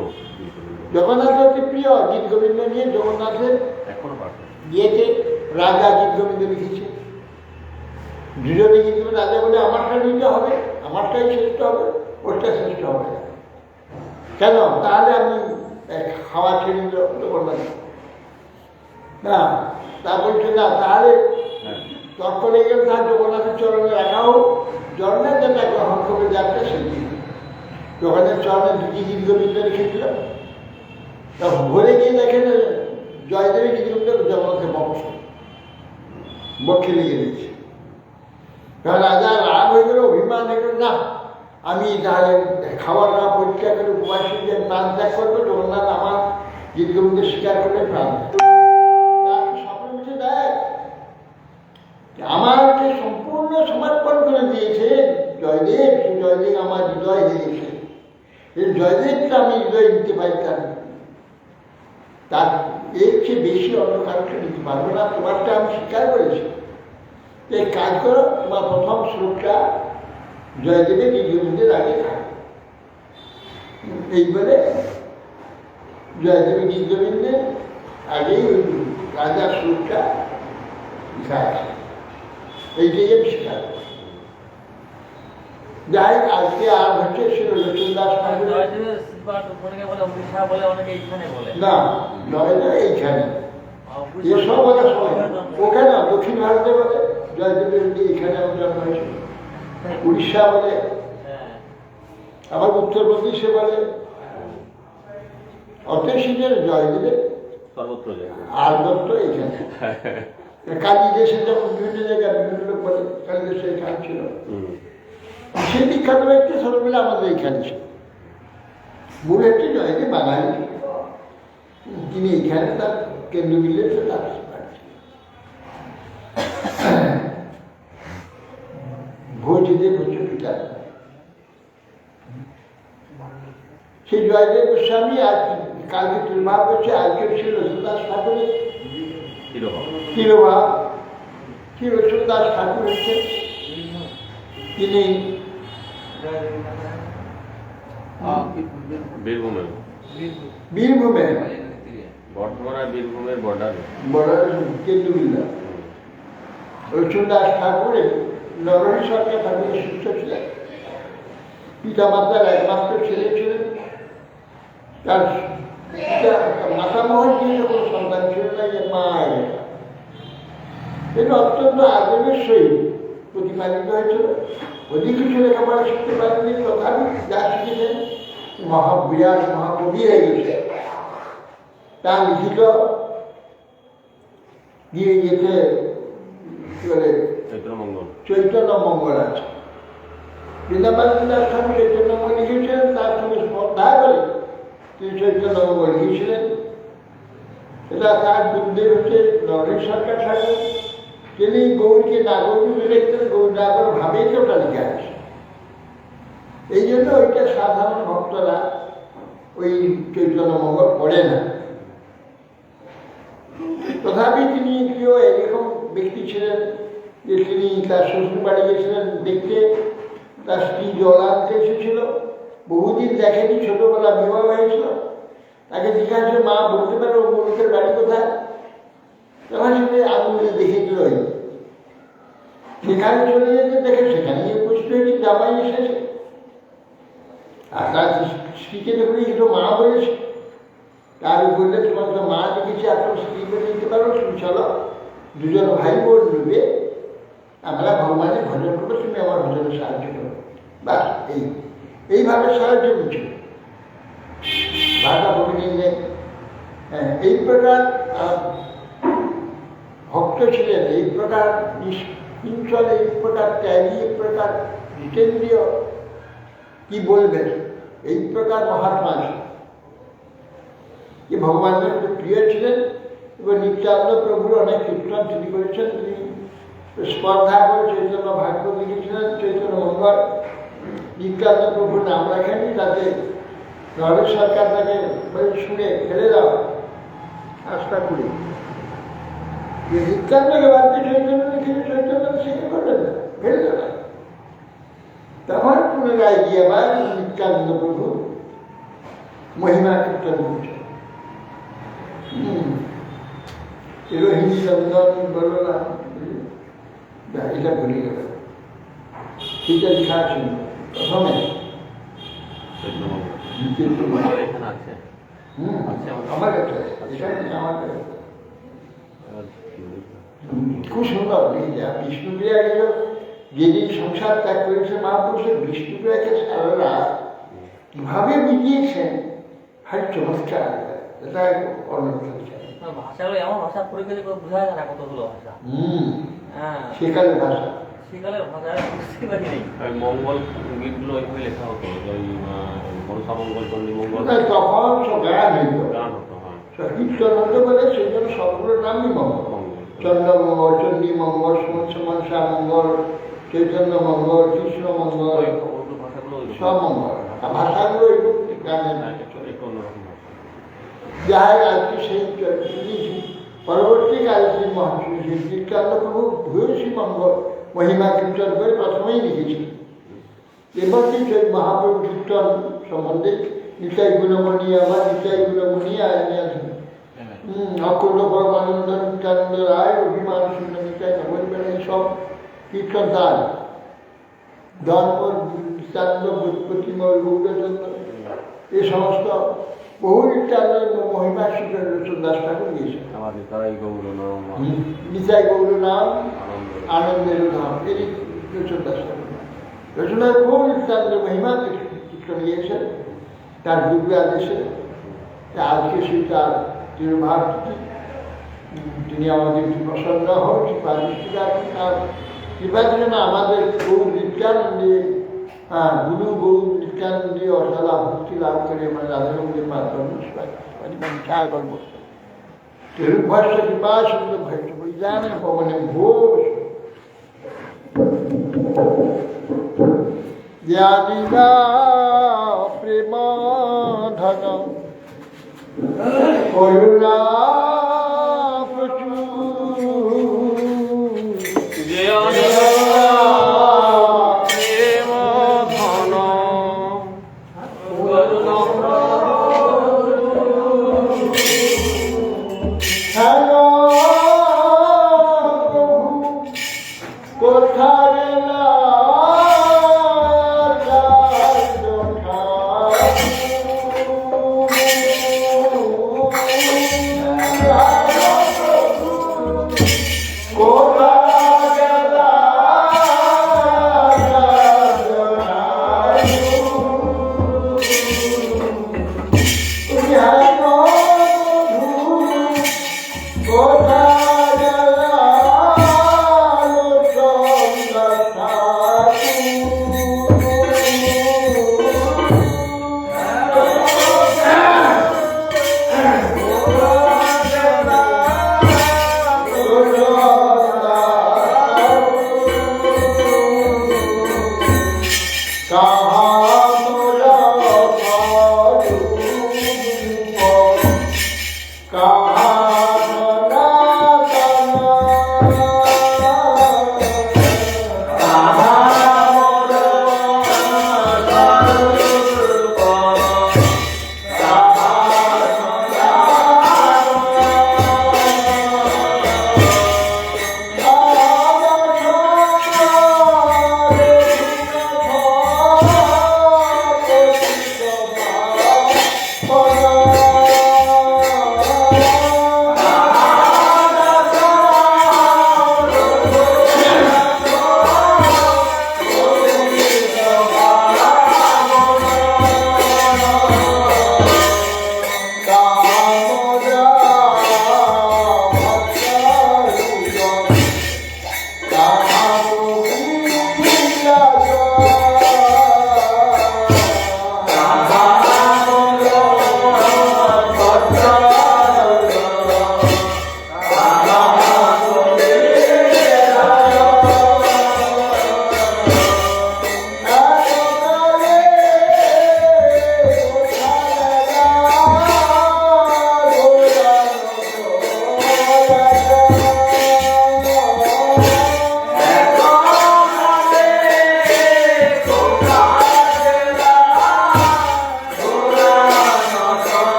জগন্নাথ অতি প্রিয়। গীত গোবিন্দ নিয়ে জগন্নাথের এখনো পাঠ দিয়েছে, রাজা গীত গোবিন্দ লিখেছে। দুজনে কিন্তু রাজা বলে আমারটা নিতে হবে, আমারটাই শ্রেষ্ঠ হবে, ওরটা শ্রেষ্ঠ হবে না। কেন? তাহলে আমি খাওয়া ছেড়ে দেবো না। তা বলছে না, তাহলে তর্ক লেগে গেলে তার জগন্নাথের চরণে রাখা হোক, জগন্নাথ যেটা গ্রহণ করে যাচ্ছে সেটি জগন্নাথের চরণে দুটি গীতগোবিন্দ রেখেছিল। তখন ভরে গিয়ে দেখেন জয়দেবী গীতগোবিন্দ জগন্নাথের বক্ষে লেগে দিয়েছে। কারণ রাজা রাগ হয়ে গেল, অভিমান হয়ে গেল, না আমি তাহলে খাবার না পরীক্ষা করে উপবাস যে প্রাণ ত্যাগ করবো, জগন্নাথ আমার গীতগোবিন্দ স্বীকার করলে প্রাণ স্বপ্ন মিশে দেয় আমাকে সম্পূর্ণ সমর্পণ করে দিয়েছে জয়দেব। সেই জয়দেব আমার হৃদয় দিয়েছে, এই জয়দেবটা আমি হৃদয় নিতে পারি, তার এর চেয়ে বেশি অন্য কারণটা নিতে পারবো না। তোমারটা আমি স্বীকার করেছি, এই কাজ করো, তোমার প্রথম শ্লোকটা জয়দেবের গীতগোবিন্দের আগে থাকে। এই বলে জয়দেবের গীতগোবিন্দের আগেই ওই রাজার শ্লোকটা লেখা আছে, এইটাই আমি স্বীকার করি। যাই আজকে আর হচ্ছে ছিল লক্ষ্মীদাস ঠাকুর না, জয়দেব এইখানে এসব বলে সময় ওখানে দক্ষিণ ভারতে বলে জয়দেবের এইখানে আমার জন্ম হয়েছিল, উড়িষ্যা বলে, আবার উত্তরপ্রদেশে বলে, অতএব জয়দেবের সর্বত্র আর্দ্রত্ব এইখানে। কালী দেশে যেমন বিভিন্ন জায়গায় বিভিন্ন লোক বলে কালী দেশে এখানে ছিল, সেই বিখ্যাত ব্যক্তি সর্ববেলা আমাদের এইখানে ছিল। মূল একটি জয়দেব বাঙালি, তিনি এইখানে তার কেন্দ্রবিন্দুতে তার ভোজদেব হচ্ছে পিতা। সেই জয়দেব গোস্বামী আজ কালকে তিরোভাব করছে, আজকে ছিল সুদাস ঠাকুরের তিরোভাব। সুদাস ঠাকুর হচ্ছে তিনি বীরভূমে বর্ধমান আর বীরভূমের বর্ডার কেন্দ্রবিন্দু। সুদাস ঠাকুরের নরহরি সরকার ঠাকুরের শিষ্য ছিলেন, পিতা মাতার একমাত্র ছেলে ছিলেন। তার মাতামহর দিয়ে কোনো সন্তান ছিল না, যে মা এটা অত্যন্ত আগ্রহের সহিত প্রতিপালিত হয়েছিল। অধিক কিছু লেখাপড়া শিখতে পারেননি, তথাপি যা শিখেছেন মহাবিরাট মহাকবি হয়ে গেছে। তার লিখিত গিয়ে যেতে কি বলে চৈতন্য মঙ্গল আছে, বৃন্দাবন দাস ঠাকুর চৈতন্য মঙ্গল লিখেছিলেন, তার সঙ্গে শ্রদ্ধা করে তিনি চৈতন্য মঙ্গল লিখেছিলেন। এটা তার গুরুদেব হচ্ছে নরেশ সরকার ঠাকুর, তিনি গৌরকে নাগরিক দেখতেন, গৌর নাগর ভাবেই তো ওটা লিখে আসে। এই জন্য ওইটা সাধারণ ভক্তরা ওই চৈতন্য মঙ্গল পড়ে না। তথাপি তিনি কেউ এরকম ব্যক্তি ছিলেন যে তিনি তার শ্বশুর বাড়ি গেছিলেন দেখতে, তার স্ত্রী জল আনতে এসেছিল, বহুদিন দেখেনি, ছোটবেলা বিবাহ হয়েছিল। তাকে জিজ্ঞাসা, মা বলতে পারো মুরুখের বাড়ি কোথায়? তখন সে আঙুলে দেখে দিল, সেখানে চলে যেতে দেখে সেখানে গিয়ে উপস্থিত হয়েছে, জামাই এসেছে। আর তার স্ত্রীকে দেখলে একটু মা বলেছে, তার বললে তোমার তো মা দেখেছি, আপনার স্ত্রী বলে দিতে পারো, তুমি চলো দুজন ভাই বোন নেবে, আমরা ভগবানের ভজন করবো, তুমি আমার ভজনে সাহায্য করো। বাস এইভাবে সাহায্য করছে ভাষা ভগিনী। এই প্রকার ভক্ত ছিলেন, এই প্রকার নিষ্কিঞ্চল, এই প্রকার ত্যাগী, এই প্রকার জিতেন্দ্রীয়, কি বলবেন, এই প্রকার মহাত্মা ছিলেন, যে ভগবানের প্রিয় ছিলেন। এবং নিত্যানন্দ প্রভুর অনেক কীর্তন তিনি করেছেন, তিনি স্পর্ধা করে চৈতন্য ভাগবত লিখেছিলেন, চৈতন্য মঙ্গল। নিত্যানন্দ প্রভুর নাম রাখেননি, তাতে নরেশ সরকার তাকে শুনে ফেলে দাও আস্থা করি, নিত্যানন্দকে বাদে চৈতন্য লিখেছে, চৈতন্য শিখে করলেন না, ফেলে দেওয়া। তখন পুনরায় গিয়ে আবার নিত্যানন্দ প্রভু মহিমা কীর্তন করছেন। রোহিণী নন্দন বলরাম এটা ভুলে গেল। সেটা লেখা ছিল প্রথমে চৈত্রমঙ্গল এখানে আছে। আচ্ছা, আমার কাছে এটা আমার কাছে আর খুব সুন্দর লিখেছে। বিষ্ণুপ্রিয়া গেল, যেদিন সংসার ত্যাগ করেছে মহাপুরুষের বিষ্ণুপ্রিয়াকে সারারা কিভাবে বুঝিয়েছেন, ভারী চমৎকার। এটা অন্যতম ভাষাগুলো এমন ভাষা পরিচয় করে বোঝা যায় না কতগুলো ভাষা। হ্যাঁ, সেকালের ভাষা। সেকালের ভাষা বুঝতে পারি নাই। ওই মঙ্গল গীতগুলো ওইভাবে লেখা হতো, ওই মনসা মঙ্গল, চণ্ডী মঙ্গল তখন সব গান হইত, গান হতো। হ্যাঁ, কীর্তন হতে বলে সেই জন্য সবগুলোর নামই মঙ্গল। মঙ্গল চন্দ্রমঙ্গল, চণ্ডী মঙ্গল, মনসা মঙ্গল, চৈতন্য মঙ্গল, কৃষ্ণ মঙ্গল, ওই উর্দু ভাষাগুলো ওই সব মঙ্গল। আর ভাষাগুলো একটু গানের একটু অন্যরকম ভাষা। যাই আজকে সেই পরবর্তীকালে শ্রী মহাপুরুষ শ্রীকান্ত প্রভু ভূয়সী মঙ্গল মহিমা কীর্তন করে প্রথমেই লিখেছি। এবার সেই মহাপ্রভু কীর্তন সম্বন্ধে নিতাই গুণমণি আমার, নিতাই গুণমণি আছেন অকুল পরমানন্দ নিত্যানন্দ রায়, অভিমান শূন্য নিতাই নবীন, সব কীর্তন তার ধর্ম নিত্যানন্দ প্রতিময় গৌরচন্দ্র, এই সমস্ত বহু নিত্যানন্দ মহিমা শিখর রচন দাস ঠাকুর দিয়েছেন। আমার নিতাই গৌর নাম নিতাই গৌর নাম আনন্দ আনন্দের ধাম, এই রচন দাস ঠাকুর রচনায় বহু নিত্যানন্দ মহিমা কীর্তন দিয়েছেন তার দিব্য আদেশে। আজকে সেই তার তিরুভারতী, তিনি আমাদের প্রসন্ন হন, কৃপা দৃষ্টি রাখুন। তার কৃপার জন্য আমাদের গৌর নিত্যানন্দে গুরু গৌর নিত্যানন্দে অসালা ভক্তি লাভ করে আমরা রাধারঙ্গের মাধ্যমে চা করব। তিরুভাষ্য কৃপা সুন্দর ভাষ্য পরিজানে পবনে ঘোষ জ্ঞানীরা প্রেম ধন করুণা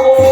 Thank you.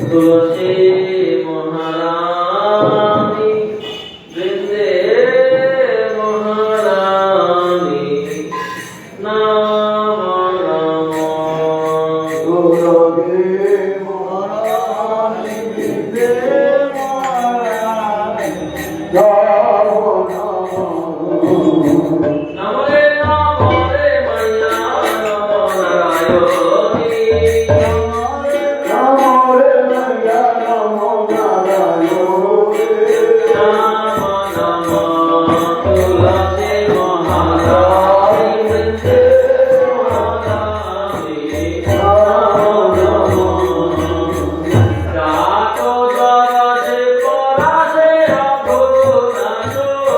তুলসী মহারানী বৃন্দে মহারানী নাম নাম নমরে নমরে মাইয়া নম নারায়ণী নাম নাম তুলসী মহারানী বৃন্দে মহারানী নাম নাম রাতো দরজে পরাশে রঘুনাথই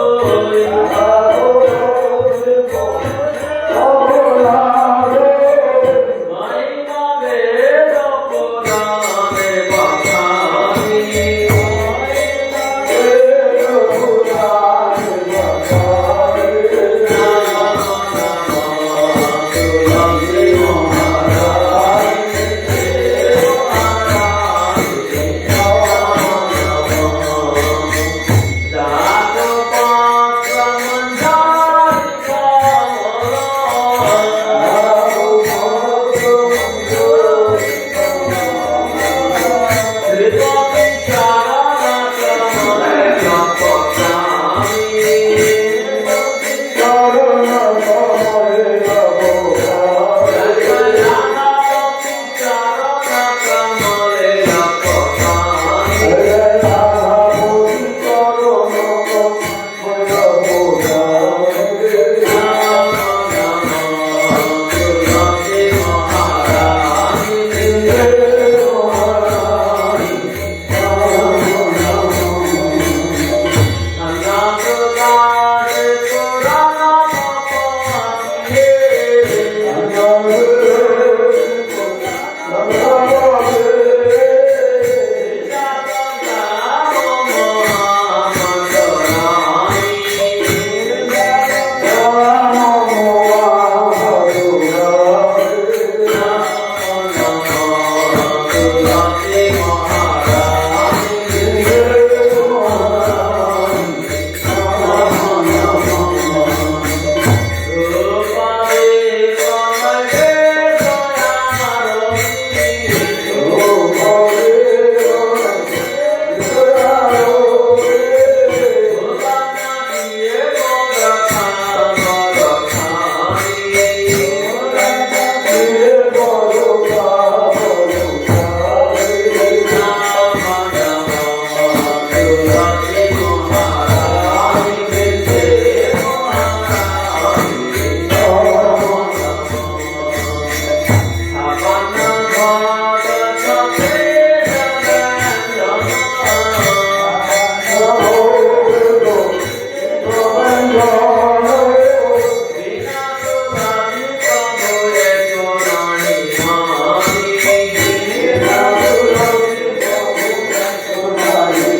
মহিমা বেদ পুরাণে বখানি তুলসী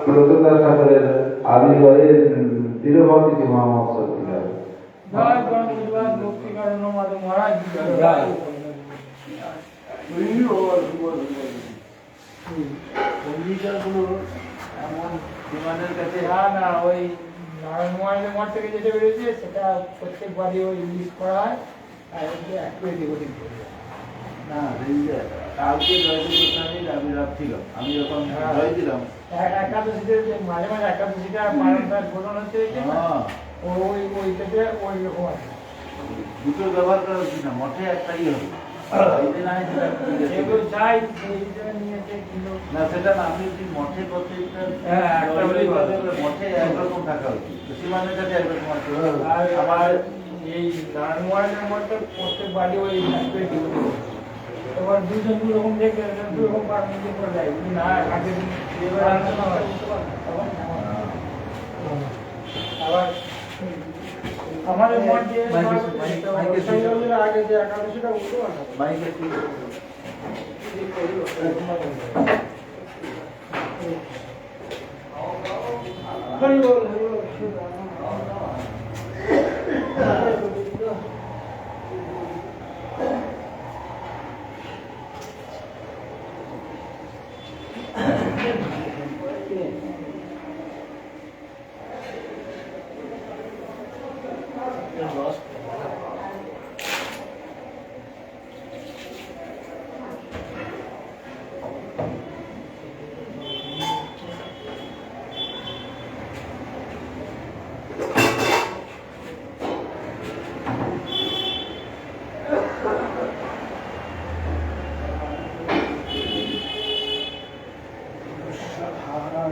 রবীন্দ্রনাথ ঠাকুরের আবির্ভাবের দৃঢ়ভক্তিতে মহামহোৎসব দিল জয় গণপতিবাদ ভক্তি কারণ মাধব মহারাজ জয় পঞ্জিকাগুলো এমন ডিমান্ডের কাছে না না ওই নারায়ণ মহারাজের মঠ থেকে যেটা বেরিয়েছে সেটা প্রত্যেকবারই ওই রিলিজ করা হয় আর একটু এদিক ওদিক করে যায়। না এই যে কালকে জয়দেব গোস্বামীর আবির্ভাব ছিল আমি যখন জয় দিলাম একাদশীতে যে মাঝে মাঝে একাদশীটা পালনটার ঘটনা হচ্ছে হ্যাঁ, ওইটাতে ওই রকম আছে দুটো ব্যবহার করা উচিত না মঠে একটাই হবে এই যে না হয় সেটা ঠিক আছে। যেগুলো চাই সেই হিসেবে নিয়েছে কিন্তু না সেটা না আমি যদি মঠে প্রত্যেকটা হ্যাঁ, একটা হলেই ভালো। মঠে একরকম থাকা উচিত সীমানের কাছে একরকম আছে আর আমার এই নারায়ণ মহারাজের মঠটা প্রত্যেক বাড়ি ওই একটু এদিক ওদিক করে। এবার দুজন দু রকম দেখে দু রকম পার নিজে করে দেয় যদি না আগের দিন যেভাবে আলোচনা হয় তখন আবার আমাদের মঠ যে আগে যে একাদশীটা উঠতে পারে মাইকে ঠিক হরি বল হরি বল সাহারা